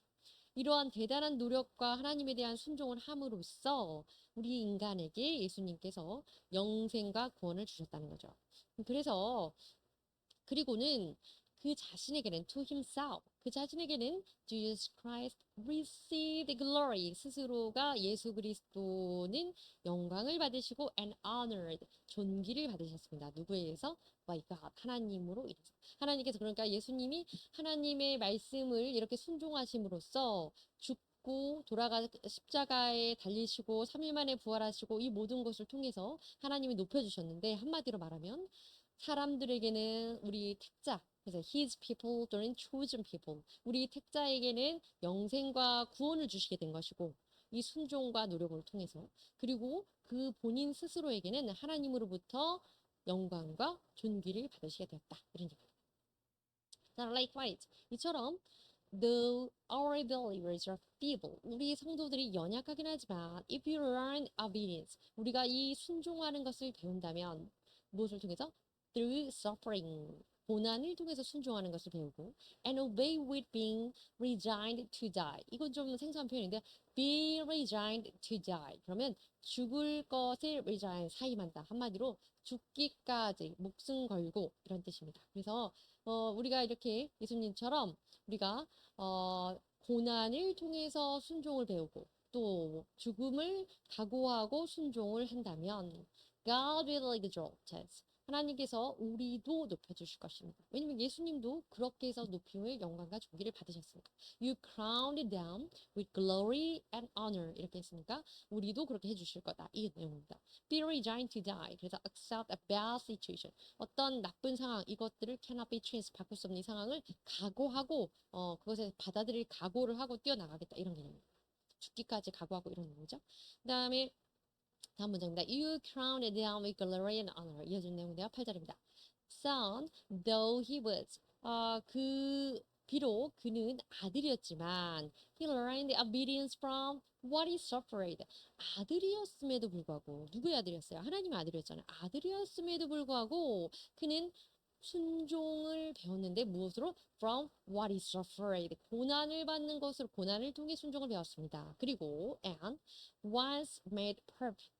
이러한 대단한 노력과 하나님에 대한 순종을 함으로써 우리 인간에게 예수님께서 영생과 구원을 주셨다는 거죠. 그래서 그리고는 그 자신에게는 to himself, 그 자신에게는 Jesus Christ received glory, 스스로가 예수 그리스도는 영광을 받으시고 and honored, 존귀를 받으셨습니다. 누구에 의해서? by God, 하나님으로 인해서. 하나님께서 그러니까 예수님이 하나님의 말씀을 이렇게 순종하심으로써 죽고 돌아가 십자가에 달리시고 3일 만에 부활하시고 이 모든 것을 통해서 하나님이 높여주셨는데 한마디로 말하면 사람들에게는 우리 택자, 그래서 his people 또는 chosen people, 우리 택자에게는 영생과 구원을 주시게 된 것이고 이 순종과 노력을 통해서 그리고 그 본인 스스로에게는 하나님으로부터 영광과 존귀를 받으시게 되었다. 이런 얘기입니다. 자, likewise, 이처럼 though our believers are feeble, 우리 성도들이 연약하긴 하지만 if you learn obedience, 우리가 이 순종하는 것을 배운다면 무엇을 통해서? through suffering, 고난을 통해서 순종하는 것을 배우고 and obey with being resigned to die. 이건 좀 생소한 표현인데 be resigned to die. 그러면 죽을 것을 resign, 사임한다. 한마디로 죽기까지 목숨 걸고 이런 뜻입니다. 그래서 우리가 이렇게 예수님처럼 우리가 고난을 통해서 순종을 배우고 또 죽음을 각오하고 순종을 한다면 God will exalt us. 하나님께서 우리도 높여주실 것입니다. 왜냐면 예수님도 그렇게 해서 높임을 영광과 존귀를 받으셨으니까. You crowned them with glory and honor. 이렇게 했으니까 우리도 그렇게 해주실 거다. 이 내용입니다. Be resigned to die. 그래서 accept a bad situation. 어떤 나쁜 상황, 이것들을 cannot be changed. 바꿀 수 없는 이 상황을 각오하고 그것에 받아들일 각오를 하고 뛰어나가겠다. 이런 개념입니다. 죽기까지 각오하고 이런 의미죠. 그 다음에 다음 문장입니다. You crowned them with glory and honor. 이어진 내용인데요. 8절입니다. Son, though he was. 비록 그는 아들이었지만 he learned obedience from what he suffered. 아들이었음에도 불구하고 누구의 아들이었어요? 하나님의 아들이었잖아요. 아들이었음에도 불구하고 그는 순종을 배웠는데 무엇으로? From what he suffered. 고난을 받는 것으로 고난을 통해 순종을 배웠습니다. 그리고 and was made perfect.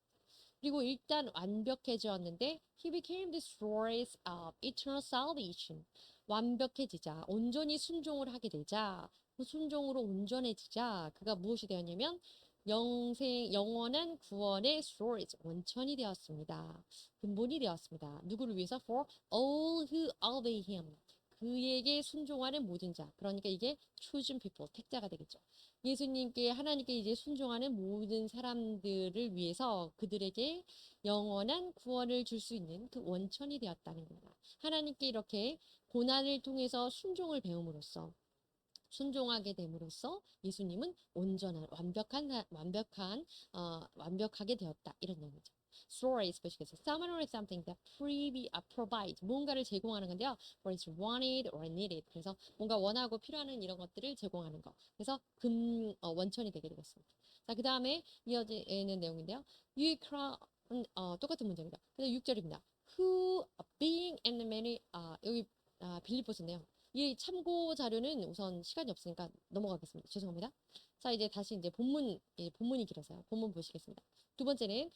그리고 일단 완벽해졌는데 he became the source of eternal salvation. 완벽해지자, 온전히 순종을 하게 되자, 그 순종으로 온전해지자 그가 무엇이 되었냐면 영원한 구원의 source, 원천이 되었습니다. 근본이 되었습니다. 누구를 위해서? For all who obey him. 그에게 순종하는 모든 자. 그러니까 이게 chosen people, 택자가 되겠죠. 예수님께 하나님께 이제 순종하는 모든 사람들을 위해서 그들에게 영원한 구원을 줄 수 있는 그 원천이 되었다는 겁니다. 하나님께 이렇게 고난을 통해서 순종을 배움으로써 순종하게 됨으로써 예수님은 온전한 완벽하게 되었다 이런 얘기죠. Stories 보시겠어요. Someone or something that provide 뭔가를 제공하는 건데요. For is wanted or needed. 그래서 뭔가 원하고 필요하는 이런 것들을 제공하는 거. 그래서 원천이 되게 되겠습니다. 자, 그 다음에 이어지는 내용인데요. You crown 똑같은 문제입니다. 그래서 6절입니다. Who being and many 여기 빌립보서인데요. 이 참고 자료는 우선 시간이 없으니까 넘어가겠습니다. 죄송합니다. 자, 이제 다시 이제 본문이 길어서요. 본문 보시겠습니다. 두 번째는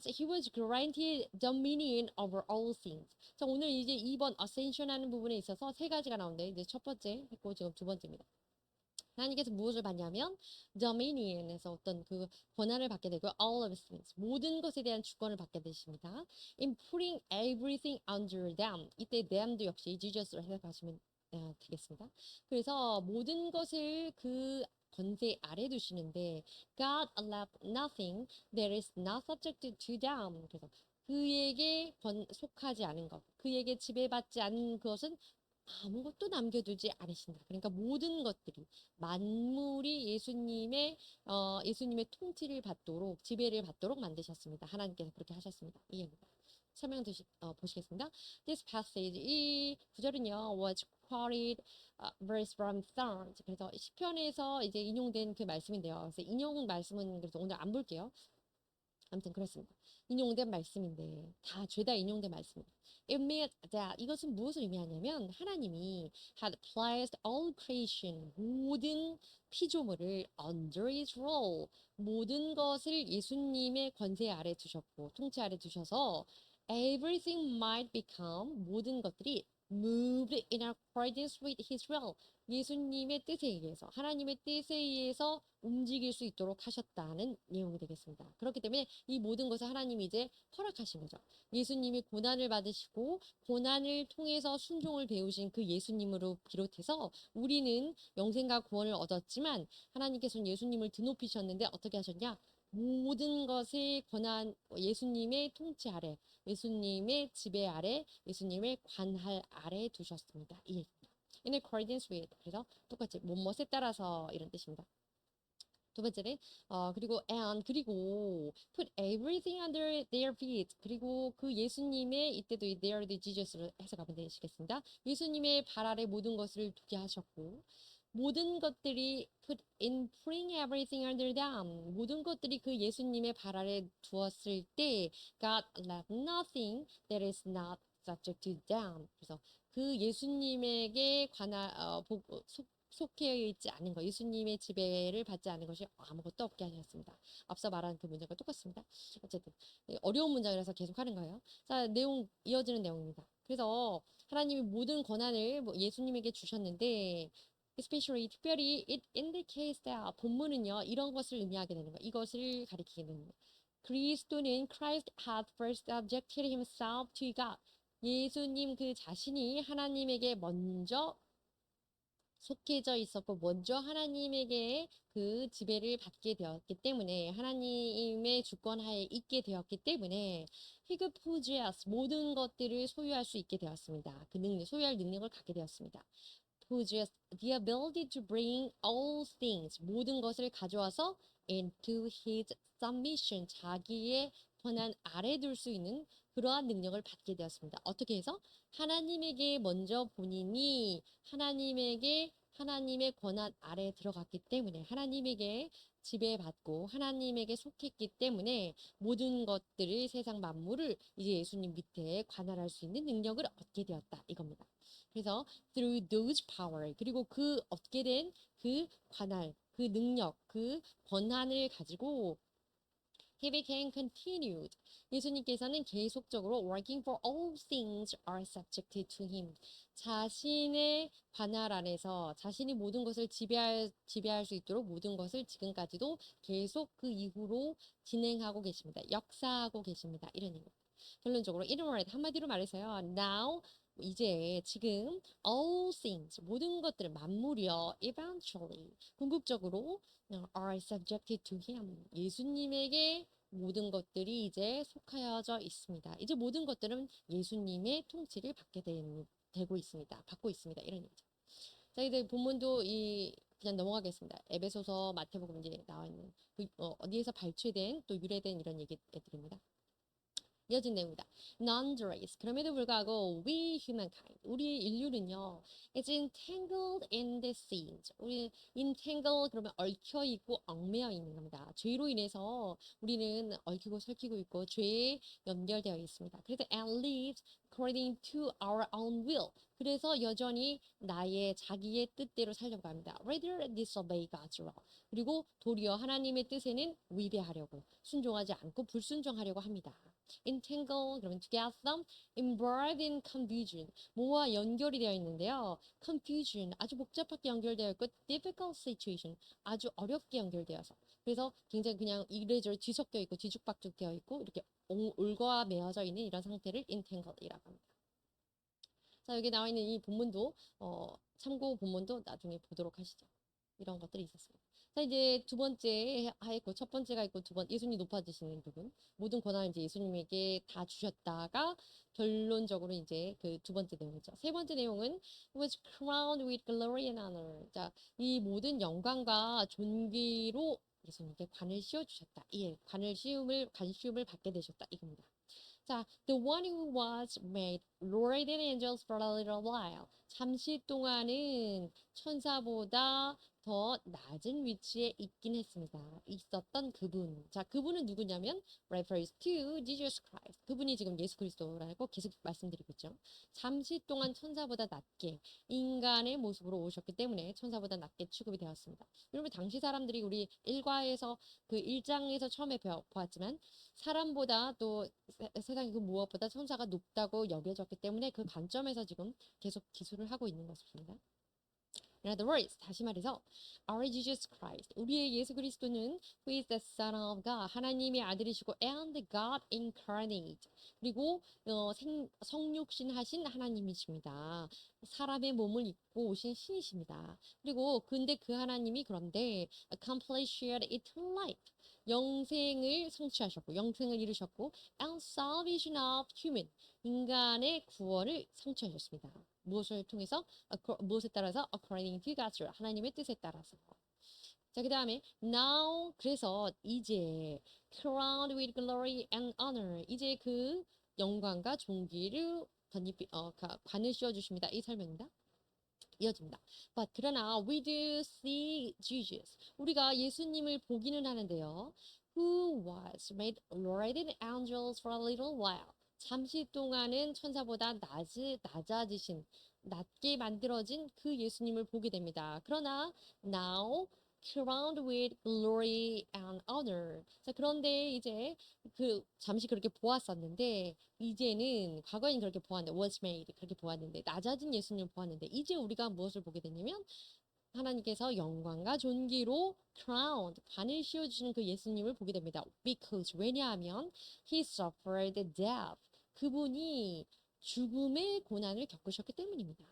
he was granted dominion over all things. 자, 오늘 이제 2번 ascension 하는 부분에 있어서 세 가지가 나오는데 이제 첫 번째 했고 지금 두 번째입니다. 하나님께서 무엇을 받냐면 dominion에서 어떤 그 권한을 받게 되고 all of things, 모든 것에 대한 주권을 받게 되십니다. In putting everything under them. 이때 them도 역시 Jesus로 해석하시면 되겠습니다. 그래서 모든 것을 그 권세 아래 두시는데 God left nothing that is not subjected to them. 그래서 그에게 속하지 않은 것, 그에게 지배받지 않은 것은 아무것도 남겨두지 않으신다. 그러니까 모든 것들이 만물이 예수님의 통치를 받도록 지배를 받도록 만드셨습니다. 하나님께서 그렇게 하셨습니다. 이해입니다. 설명 보시겠습니다. This passage 이 구절은요 was quoted verse from Psalms. 그래서 시편에서 이제 인용된 그 말씀인데요. 그래서 인용 말씀은 그래서 오늘 안 볼게요. 아무튼 그렇습니다. 인용된 말씀인데 다 죄다 인용된 말씀입니다. It meant that 이것은 무엇을 의미하냐면 하나님이 had placed all creation 모든 피조물을 under his rule 모든 것을 예수님의 권세 아래 두셨고 통치 아래 두셔서 everything might become 모든 것들이 moved in accordance with his will. 예수님의 뜻에 의해서, 하나님의 뜻에 의해서 움직일 수 있도록 하셨다는 내용이 되겠습니다. 그렇기 때문에 이 모든 것을 하나님이 이제 허락하신 거죠. 예수님이 고난을 받으시고 고난을 통해서 순종을 배우신 그 예수님으로 비롯해서 우리는 영생과 구원을 얻었지만 하나님께서는 예수님을 드높이셨는데 어떻게 하셨냐? 모든 것을 권한 예수님의 통치 아래, 예수님의 지배 아래, 예수님의 관할 아래 두셨습니다. 이 얘기입니다. In accordance with. 그래서 똑같이 뭐뭐에 따라서 이런 뜻입니다. 두 번째는 그리고 그리고 put everything under their feet. 그리고 그 예수님의 이때도 이 their Jesus로 해석하면 되시겠습니다. 예수님의 발 아래 모든 것을 두게 하셨고 모든 것들이 putting everything under them. 모든 것들이 그 예수님의 발 아래 두었을 때 God left nothing that is not subject to them. 그래서 그 예수님에게 속해 있지 않은 것, 예수님의 지배를 받지 않은 것이 아무것도 없게 하셨습니다. 앞서 말한 그 문장과 똑같습니다. 어쨌든 어려운 문장이라서 계속 하는 거예요. 자, 내용 이어지는 내용입니다. 그래서 하나님이 모든 권한을 예수님에게 주셨는데 especially 특별히 it indicates that 본문은요 이런 것을 의미하게 되는 거예요. 이것을 가리키게 되는 거예요. 그리스도는 Christ had first subjected himself to God. 예수님 그 자신이 하나님에게 먼저 속해져 있었고 먼저 하나님에게 그 지배를 받게 되었기 때문에 하나님의 주권하에 있게 되었기 때문에 he could possess 모든 것들을 소유할 수 있게 되었습니다. 그 소유할 능력을 갖게 되었습니다. possess the ability to bring all things 모든 것을 가져와서 into his submission 자기의 권한 아래 둘 수 있는 그러한 능력을 받게 되었습니다. 어떻게 해서? 하나님에게 먼저 본인이 하나님의 권한 아래 들어갔기 때문에 하나님에게 지배받고 하나님에게 속했기 때문에 모든 것들을 세상 만물을 이제 예수님 밑에 관할할 수 있는 능력을 얻게 되었다 이겁니다. 그래서 through those power 그리고 그 얻게 된 그 관할, 그 능력, 그 권한을 가지고 he became continued. 예수님께서는 계속적으로 working for all things are subjected to him. 자신의 관할 안에서 자신이 모든 것을 지배할 수 있도록 모든 것을 지금까지도 계속 그 이후로 진행하고 계십니다. 역사하고 계십니다. 이런 의미입니다. 결론적으로 in word 한마디로 말해서요. Now 이제 지금 all things 모든 것들 만물이요 eventually 궁극적으로 are subjected to him 예수님에게 모든 것들이 이제 속하여져 있습니다. 이제 모든 것들은 예수님의 통치를 되고 있습니다. 받고 있습니다. 이런 얘기죠. 자, 이제 본문도 그냥 넘어가겠습니다. 에베소서 마태복음 이제 나와 있는 어디에서 발췌된 또 유래된 이런 얘기들입니다. 이어진 내용입니다. Nonetheless, 그럼에도 불구하고 we humankind, 우리 인류는요, is entangled in the sins. 우리 entangled 그러면 얽혀 있고 얽매여 있는 겁니다. 죄로 인해서 우리는 얽히고 설키고 있고 죄에 연결되어 있습니다. 그래서 and lives according to our own will. 그래서 여전히 자기의 뜻대로 살려고 합니다. Rather disobey God's law. 그리고 도리어 하나님의 뜻에는 위배하려고 순종하지 않고 불순종하려고 합니다. entangle 그러면 together, embroiled in confusion 뭐와 연결이 되어 있는데요. confusion 아주 복잡하게 연결되어 있고 difficult situation 아주 어렵게 연결되어서 그래서 굉장히 그냥 이래저래 뒤섞여 있고 뒤죽박죽 되어 있고 이렇게 올거와 매어져 있는 이런 상태를 entangled이라고 합니다. 자 여기 나와 있는 이 본문도 참고 본문도 나중에 보도록 하시죠. 이런 것들이 있었습니다. 자 이제 두 번째 있고 첫 번째가 있고 예수님 높아지시는 부분 모든 권한을 이제 예수님에게 다 주셨다가 결론적으로 이제 그 두 번째 내용이죠. 세 번째 내용은 was crowned with glory and honor. 자 이 모든 영광과 존귀로 예수님께 관을 씌워 주셨다. 관을 씌움을 받게 되셨다 이겁니다. 자, the one who was made Lord and angels for a little while. 잠시 동안은 천사보다 더 낮은 위치에 있었던 그분. 자, 그분은 누구냐면 refers to Jesus Christ. 그분이 지금 예수 그리스도라고 계속 말씀드리고 있죠. 잠시 동안 천사보다 낮게 인간의 모습으로 오셨기 때문에 천사보다 낮게 취급이 되었습니다. 여러분 당시 사람들이 우리 1장에서 처음에 보았지만 사람보다 또 세상의 그 무엇보다 천사가 높다고 여겨졌기 그렇기 때문에 그 관점에서 지금 계속 기술을 하고 있는 것입니다. In other words, 다시 말해서 our Jesus Christ, 우리의 예수 그리스도는 who is the Son of God, 하나님의 아들이시고 and God incarnate, 그리고 성육신하신 하나님이십니다. 사람의 몸을 입고 오신 신이십니다. 그리고 근데 그 하나님이 그런데 accomplished eternal life, 영생을 성취하셨고 영생을 이루셨고 and salvation of human, 인간의 구원을 성취하셨습니다. 무엇을 통해서? 무엇에 따라서? According to God's will, 하나님의 뜻에 따라서. 자, 그 다음에 now, 그래서 이제 crowned with glory and honor, 이제 그 영광과 존귀를 관을 씌워주십니다. 이 설명입니다. 이어집니다. But 그러나 we do see Jesus, 우리가 예수님을 보기는 하는데요. Who was made lower than angels for a little while, 잠시 동안은 천사보다 낮아지신, 낮게 만들어진 그 예수님을 보게 됩니다. 그러나 now crowned with glory and honor. 자, 그런데 이제 잠시 그렇게 보았었는데 이제는 과거에는 그렇게 보았는데 was made 그렇게 보았는데 낮아진 예수님을 보았는데 이제 우리가 무엇을 보게 되냐면 하나님께서 영광과 존귀로 crowned, 관을 씌워주시는 그 예수님을 보게 됩니다. Because 왜냐하면 he suffered death, 그분이 죽음의 고난을 겪으셨기 때문입니다.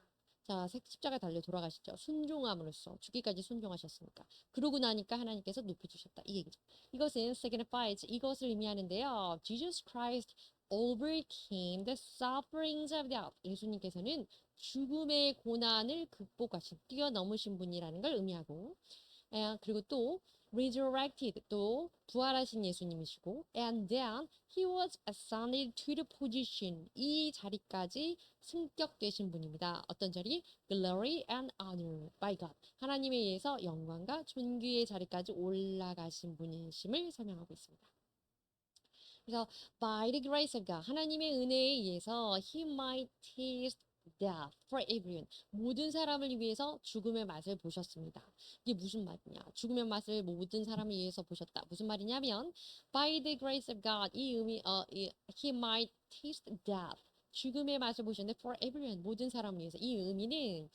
자, 십자가 달려 돌아가시죠. 순종함으로써 죽기까지 순종하셨으니까. 그러고 나니까 하나님께서 높여주셨다. 이 얘기죠. 이것은 signifies, 이것을 의미하는데요. Jesus Christ overcame the sufferings of death. 예수님께서는 죽음의 고난을 극복하신, 뛰어넘으신 분이라는 걸 의미하고, 그리고 또 resurrected, 또 부활하신 예수님이시고, and then he was ascended to the position, 이 자리까지 승격되신 분입니다. 어떤 자리? Glory and honor by God, 하나님에 의해서 영광과 존귀의 자리까지 올라가신 분이심을 설명하고 있습니다. 그래서 by the grace of God, 하나님의 은혜에 의해서 he might taste death for everyone, 모든 사람을 위해서 죽음의 맛을 보셨습니다. 이게 무슨 말이냐? 죽음의 맛을 모든 사람을 위해서 보셨다. 무슨 말이냐면 by the grace of God, 이 의미 he might taste death, 죽음의 맛을 보셨는데 for everyone, 모든 사람을 위해서. 이 의미는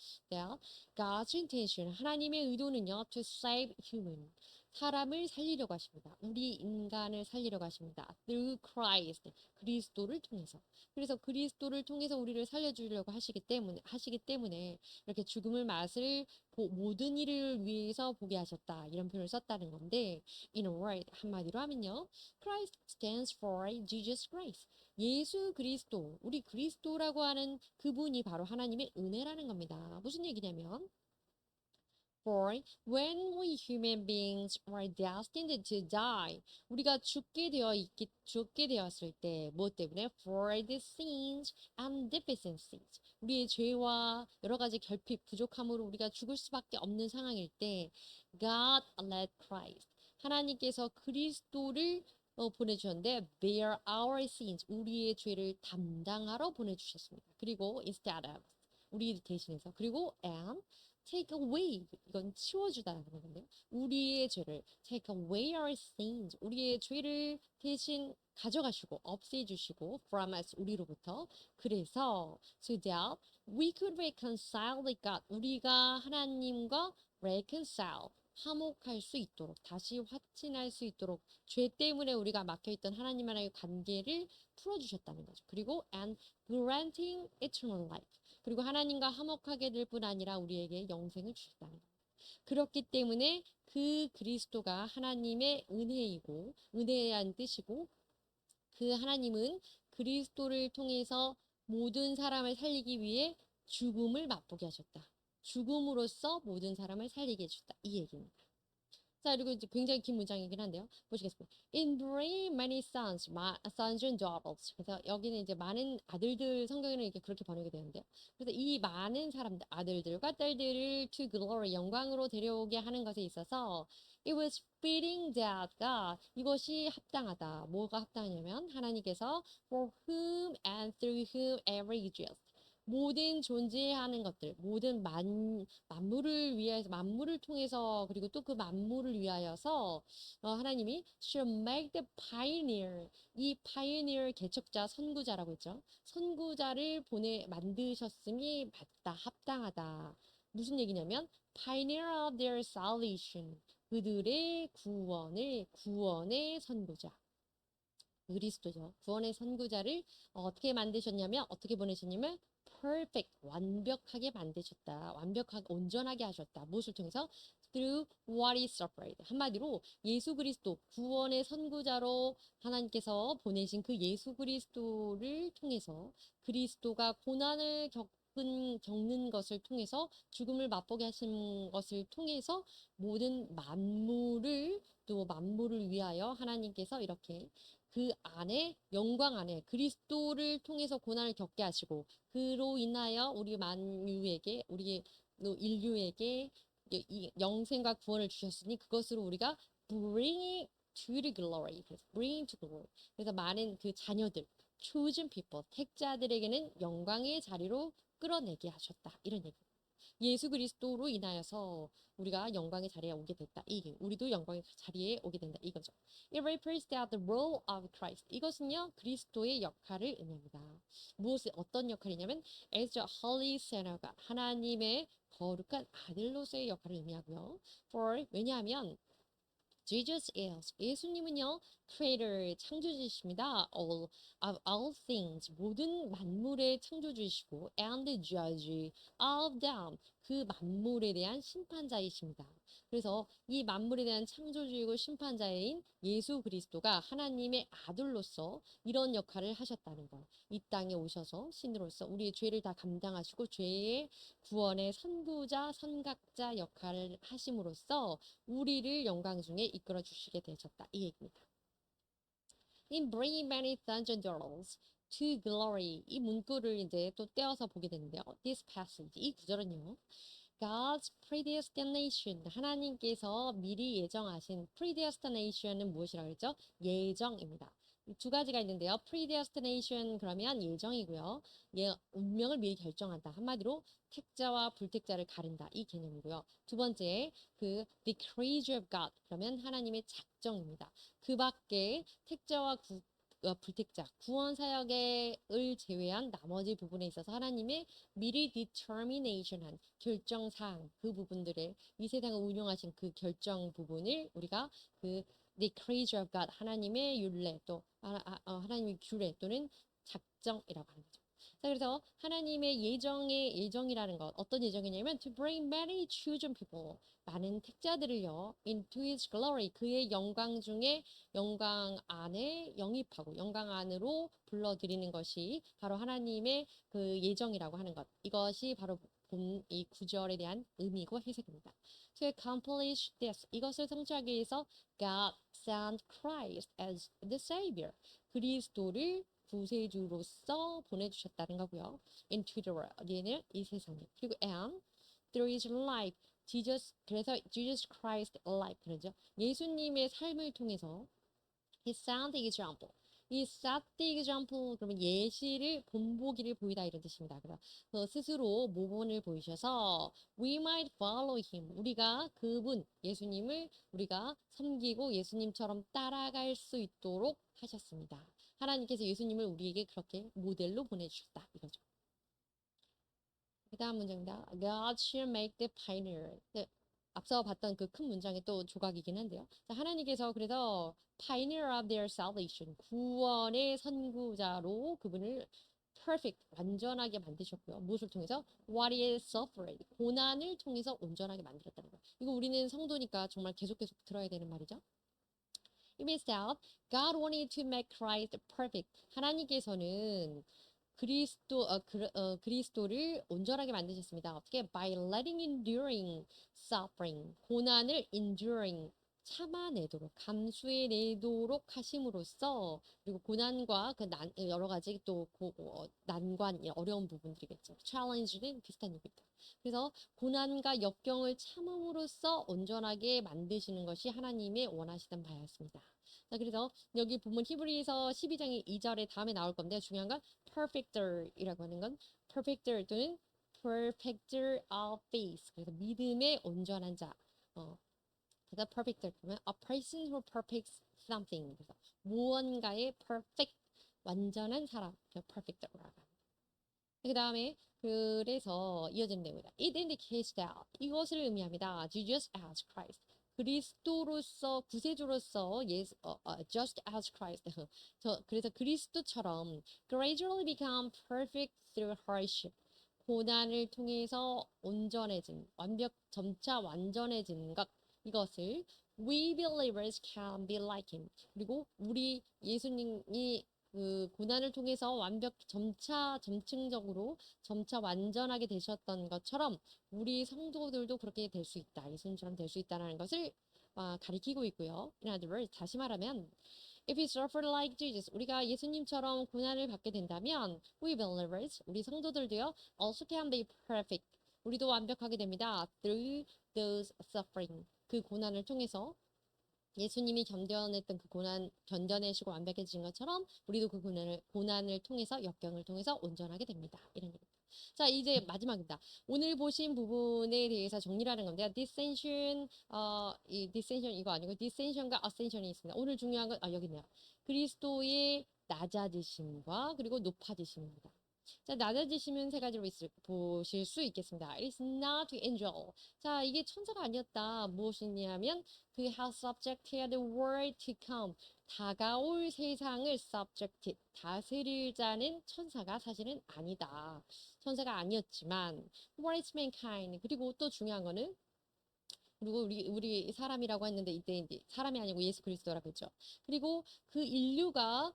God's intention, 하나님의 의도는요 to save human, 사람을 살리려고 하십니다. 우리 인간을 살리려고 하십니다. through Christ, 그리스도를 통해서. 그래서 그리스도를 통해서 우리를 살려주려고 하시기 때문에 이렇게 죽음의 맛을 모든 일을 위해서 보게 하셨다, 이런 표현을 썼다는 건데, in a word, 한마디로 하면요, Christ stands for Jesus Christ. 예수 그리스도, 우리 그리스도라고 하는 그분이 바로 하나님의 은혜라는 겁니다. 무슨 얘기냐면 For when we human beings were destined to die, 우리가 죽게 되었을 때, 무엇 때문에? For the sins and deficiencies, 우리의 죄와 여러 가지 결핍, 부족함으로 우리가 죽을 수밖에 없는 상황일 때, God let Christ, 하나님께서 그리스도를 보내주셨는데, bear our sins, 우리의 죄를 담당하러 보내주셨습니다. 그리고 instead of, 우리 대신해서, 그리고 and take away, 이건 치워주다라는 건데요. 우리의 죄를 take away our sins, 우리의 죄를 대신 가져가시고 없애주시고 from us, 우리로부터. 그래서 so that we could reconcile with God, 우리가 하나님과 reconcile, 화목할 수 있도록, 다시 화친할 수 있도록 죄 때문에 우리가 막혀있던 하나님과의 관계를 풀어주셨다는 거죠. 그리고 and granting eternal life, 그리고 하나님과 화목하게 될 뿐 아니라 우리에게 영생을 주셨다는 겁니다. 그렇기 때문에 그 그리스도가 하나님의 은혜이고 은혜한 뜻이고, 그 하나님은 그리스도를 통해서 모든 사람을 살리기 위해 죽음을 맛보게 하셨다. 죽음으로써 모든 사람을 살리게 해주셨다. 이 얘기입니다. 자, 그리고 이제 굉장히 긴 문장이긴 한데요. 보시겠습니다. In bringing many sons and daughters. 그래서 여기는 이제 많은 아들들, 성경에는 이렇게 그렇게 번역이 되는데요. 그래서 이 많은 사람들, 아들들과 딸들을 to glory, 영광으로 데려오게 하는 것에 있어서 it was fitting that God, 이것이 합당하다. 뭐가 합당하냐면 하나님께서 for whom and through whom every Jew, 모든 존재하는 것들, 모든 만물을 위해서, 만물을 통해서, 그리고 또 그 만물을 위하여서 하나님이 should make the pioneer, 이 pioneer 개척자, 선구자라고 했죠. 선구자를 만드셨음이 맞다, 합당하다. 무슨 얘기냐면 pioneer of their salvation, 그들의 구원의 선구자. 그리스도죠. 구원의 선구자를 어떻게 만드셨냐면, 어떻게 보내셨냐면, perfect, 완벽하게 만드셨다. 완벽하게, 온전하게 하셨다. 무엇을 통해서? through what he suffered. 한마디로 예수 그리스도, 구원의 선구자로 하나님께서 보내신 그 예수 그리스도를 통해서 그리스도가 고난을 겪는 것을 통해서 죽음을 맛보게 하신 것을 통해서 모든 만물을 또 만물을 위하여 하나님께서 이렇게 그 안에 영광 안에 그리스도를 통해서 고난을 겪게 하시고 그로 인하여 우리 만유에게 우리 인류에게 이 영생과 구원을 주셨으니 그것으로 우리가 bring to the glory. 그래서 bring to glory. 그래서 많은 그 자녀들 chosen people 택자들에게는 영광의 자리로 끌어내게 하셨다. 이런 얘기. 예수 그리스도로 인하여서 우리가 영광의 자리에 오게 됐다. 우리도 영광의 자리에 오게 된다. 이거죠. It represents the role of Christ. 이것은요 그리스도의 역할을 의미합니다. 어떤 역할이냐면 as a holy son of God, 하나님의 거룩한 아들로서의 역할을 의미하고요. 왜냐하면 Jesus is 예수님은요 creator 창조주이십니다. of all things 모든 만물의 창조주이시고 and judge of them 그 만물에 대한 심판자이십니다. 그래서 이 만물에 대한 창조주이고 심판자인 예수 그리스도가 하나님의 아들로서 이런 역할을 하셨다는 것. 이 땅에 오셔서 신으로서 우리의 죄를 다 감당하시고 죄의 구원의 선구자, 선각자 역할을 하심으로써 우리를 영광 중에 이끌어 주시게 되셨다. 이 얘기입니다. In bringing many sons and daughters to glory. 이 문구를 이제 또 떼어서 보게 되는데요. This passage, 이 구절은요. God's predestination, 하나님께서 미리 예정하신 predestination은 무엇이라고 했죠? 예정입니다. 두 가지가 있는데요. predestination 그러면 예정이고요. 운명을 미리 결정한다. 한마디로 택자와 불택자를 가른다. 이 개념이고요. 두 번째, the decree of God 그러면 하나님의 작정입니다. 그 밖에 택자와 불택자, 구원 사역을 제외한 나머지 부분에 있어서 하나님의 미리 determination한 결정사항, 그 부분들을 이 세상을 운영하신 그 결정 부분을 우리가 the creature of God, 하나님의 율례 또 하나님의 규례 또는 작정이라고 하는 거죠. 자, 그래서 하나님의 예정이라는 것 어떤 예정이냐면 to bring many chosen people 많은 택자들을요 into his glory 그의 영광 중에 영광 안에 영입하고 영광 안으로 불러들이는 것이 바로 하나님의 그 예정이라고 하는 것 이것이 바로 이 구절에 대한 의미고 해석입니다. To accomplish this 이것을 성취하기 위해서 God sent Christ as the Savior 그리스도를 구세주로서 보내주셨다는 거고요. Into the world, 얘는 이 세상에. 그리고 and through his life, 그래서 Jesus Christ life, 그러죠. 예수님의 삶을 통해서 he set the example. 이 set the example, 그러면 예시를 본보기를 보이다 이런 뜻입니다. 그래서 스스로 모범을 보이셔서 we might follow him. 우리가 예수님을 우리가 섬기고 예수님처럼 따라갈 수 있도록 하셨습니다. 하나님께서 예수님을 우리에게 그렇게 모델로 보내주셨다. 이거죠. 그 다음 문장입니다. God shall make the pioneer. 앞서 봤던 그 큰 문장의 또 조각이긴 한데요. 자, 하나님께서 그래서 pioneer of their salvation, 구원의 선구자로 그분을 perfect, 완전하게 만드셨고요. 무엇을 통해서? What is suffered, 고난을 통해서 온전하게 만들었다는 거예요. 이거 우리는 성도니까 정말 계속 들어야 되는 말이죠. It means that God wanted to make Christ perfect. 하나님께서는 그리스도를 온전하게 만드셨습니다. 어떻게? By letting enduring suffering, 고난을 enduring, 참아내도록, 감수해내도록 하심으로써 그리고 고난과 여러 가지 또 난관, 어려운 부분들이겠죠. challenge는 비슷한 얘기입니다. 그래서 고난과 역경을 참음으로써 온전하게 만드시는 것이 하나님의 원하시던 바였습니다. 자, 그래서 여기 보면 히브리서 12장의 2절에 다음에 나올 건데 중요한 건 perfecter이라고 하는 건 perfecter 또는 perfecter of faith. 그래서 믿음의 온전한 자. 그래서 perfecter 그러면 a person who perfects something. 그래서 무언가의 perfect 완전한 사람. perfecter라고 합니다. 그 다음에 그래서 이어지는 내용이다. It indicates that 이것을 의미합니다. Jesus as Christ. 그리스도로서 구세주로서 just as Christ. 그래서 그리스도처럼 gradually become perfect through hardship. 고난을 통해서 온전해진 점차 완전해진 것 이것을 we believers can be like him. 그리고 우리 예수님이 그 고난을 통해서 점층적으로 점차 완전하게 되셨던 것처럼 우리 성도들도 그렇게 될 수 있다. 예수님처럼 될 수 있다는 것을 가리키고 있고요. In other words, 다시 말하면 If we suffer like Jesus, 우리가 예수님처럼 고난을 받게 된다면 we believers, 우리 성도들도요 also can be perfect. 우리도 완벽하게 됩니다. Through those suffering. 그 고난을 통해서 예수님이 견뎌냈던 그 고난 견뎌내시고 완벽해진 것처럼 우리도 그 고난을 통해서 역경을 통해서 온전하게 됩니다. 이런 얘기입니다. 자, 이제 마지막입니다. 오늘 보신 부분에 대해서 정리를 하는 건데요. dissension, 이 dissension 이거 아니고 dissension과 ascension이 있습니다. 오늘 중요한 건 여기 있네요. 그리스도의 낮아지심과 그리고 높아지심입니다. 자, 낮아지시면 세 가지로 보실 수 있겠습니다. It's not angel. 자, 이게 천사가 아니었다. 무엇이냐면 그 has subjected the world to come. 다가올 세상을 subjected. 다스릴 자는 천사가 사실은 아니다. 천사가 아니었지만 what is mankind. 그리고 또 중요한 거는 그리고 우리 사람이라고 했는데 이때 이제 사람이 아니고 예수 그리스도라고 했죠. 그리고 그 인류가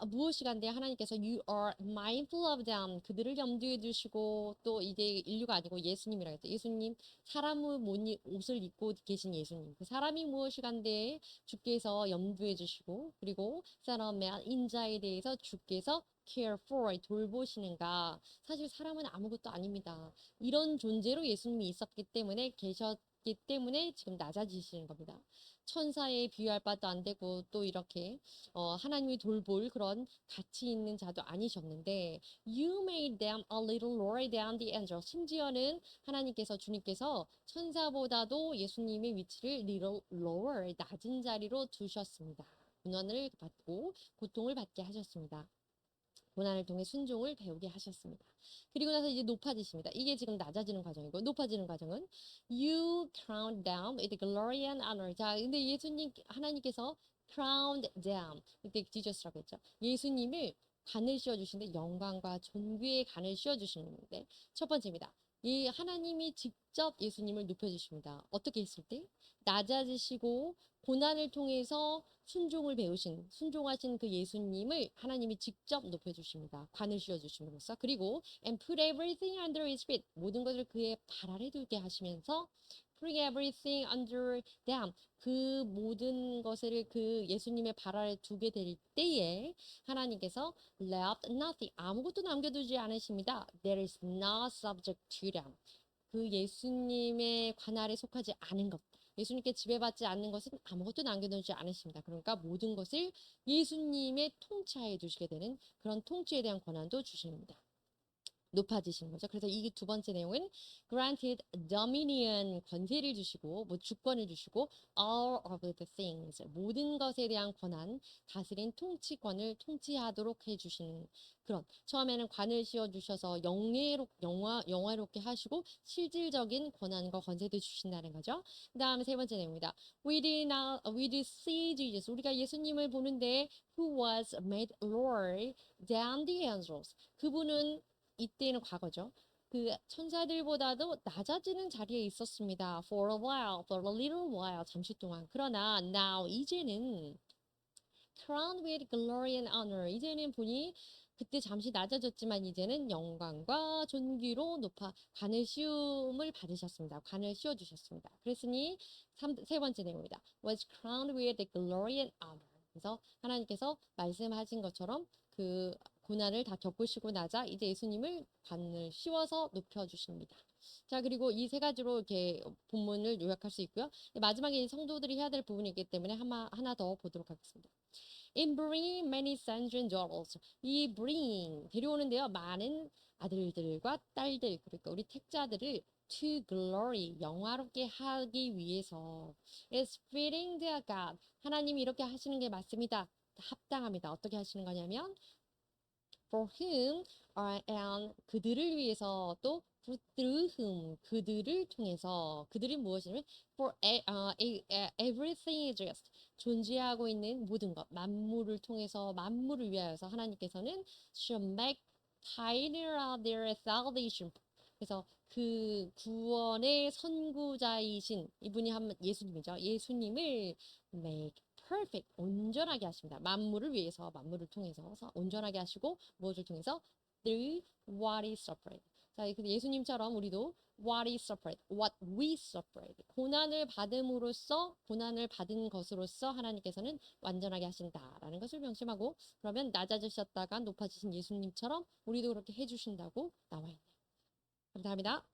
무엇이간데 하나님께서 you are mindful of them 그들을 염두에 두시고 또 이제 인류가 아니고 예수님이라고 했죠. 예수님 사람의 옷을 입고 계신 예수님 그 사람이 무엇이간데 주께서 염두에 주시고 그리고 사람의 인자에 대해서 주께서 care for 돌보시는가 사실 사람은 아무것도 아닙니다. 이런 존재로 예수님이 있었기 때문에 때문에 지금 낮아지시는 겁니다. 천사에 비유할 바도 안 되고 또 이렇게 하나님이 돌볼 그런 가치 있는 자도 아니셨는데 You made them a little lower than the angels. 심지어는 주님께서 천사보다도 예수님의 위치를 little lower 낮은 자리로 두셨습니다. 고난을 받고 고통을 받게 하셨습니다. 고난을 통해 순종을 배우게 하셨습니다. 그리고 나서 이제 높아지십니다. 이게 지금 낮아지는 과정이고 높아지는 과정은 You crowned them with glory and honor. 자, 근데 하나님께서 crowned them. 이때 지저스라고 했죠. 예수님을 관을 씌워주시는데 영광과 존귀의 관을 씌워주시는데 첫 번째입니다. 이 하나님이 직접 예수님을 높여주십니다. 어떻게 했을 때? 낮아지시고 고난을 통해서 순종하신 그 예수님을 하나님이 직접 높여주십니다. 관을 씌워주심으로써. 그리고 and put everything under his feet. 모든 것을 그의 발 아래 두게 하시면서 put everything under them. 그 모든 것을 그 예수님의 발 아래 두게 될 때에 하나님께서 left nothing. 아무것도 남겨두지 않으십니다. That is not subject to them. 그 예수님의 관 아래 속하지 않은 것. 예수님께 지배받지 않는 것은 아무것도 남겨두지 않으십니다. 그러니까 모든 것을 예수님의 통치하에 두시게 되는 그런 통치에 대한 권한도 주십니다. 높아지시는 거죠. 그래서 이 두 번째 내용은 granted dominion 권세를 주시고 주권을 주시고 all of the things 모든 것에 대한 권한 다스린 통치권을 통치하도록 해주시는 그런 처음에는 관을 씌워주셔서 영화롭게 하시고 실질적인 권한과 권세도 주신다는 거죠. 그 다음에 세 번째 내용입니다. We did see Jesus. 우리가 예수님을 보는데 who was made Lord than the angels. 그분은 이때는 과거죠. 그 천사들보다도 낮아지는 자리에 있었습니다. For a while, for a little while, 잠시 동안. 그러나 now 이제는 crowned with glory and honor. 이제는 보니 그때 잠시 낮아졌지만 이제는 영광과 존귀로 관을 씌움을 받으셨습니다. 관을 씌워주셨습니다. 그랬으니 세 번째 내용입니다. Was crowned with glory and honor. 그래서 하나님께서 말씀하신 것처럼 그 고난을 다 겪으시고 나자 이제 예수님을 관을 씌워서 높여주십니다. 자, 그리고 이 세 가지로 이렇게 본문을 요약할 수 있고요. 마지막에 성도들이 해야 될 부분이 있기 때문에 하나 더 보도록 하겠습니다. in bringing many sons and daughters. 이 bring 데려오는데요. 많은 아들들과 딸들 그러니까 우리 택자들을 to glory 영화롭게 하기 위해서 is fitting to God. 하나님이 이렇게 하시는 게 맞습니다. 합당합니다. 어떻게 하시는 거냐면 for whom and 그들을 위해서 또 through whom 그들을 통해서 그들이 무엇이냐면 for everything is just 존재하고 있는 모든 것 만물을 통해서 만물을 위하여서 하나님께서는 shall make pioneer their salvation. 그래서 그 구원의 선구자이신 이분이 한 예수님이죠. 예수님을 make perfect 온전하게 하십니다. 만물을 위해서 만물을 통해서 온전하게 하시고 무엇을 통해서 through what is suffered. 자, 예수님처럼 우리도 what is suffered, what we suffered. 고난을 받음으로써 고난을 받은 것으로서 하나님께서는 완전하게 하신다라는 것을 명심하고 그러면 낮아지셨다가 높아지신 예수님처럼 우리도 그렇게 해주신다고 나와 있네요. 감사합니다.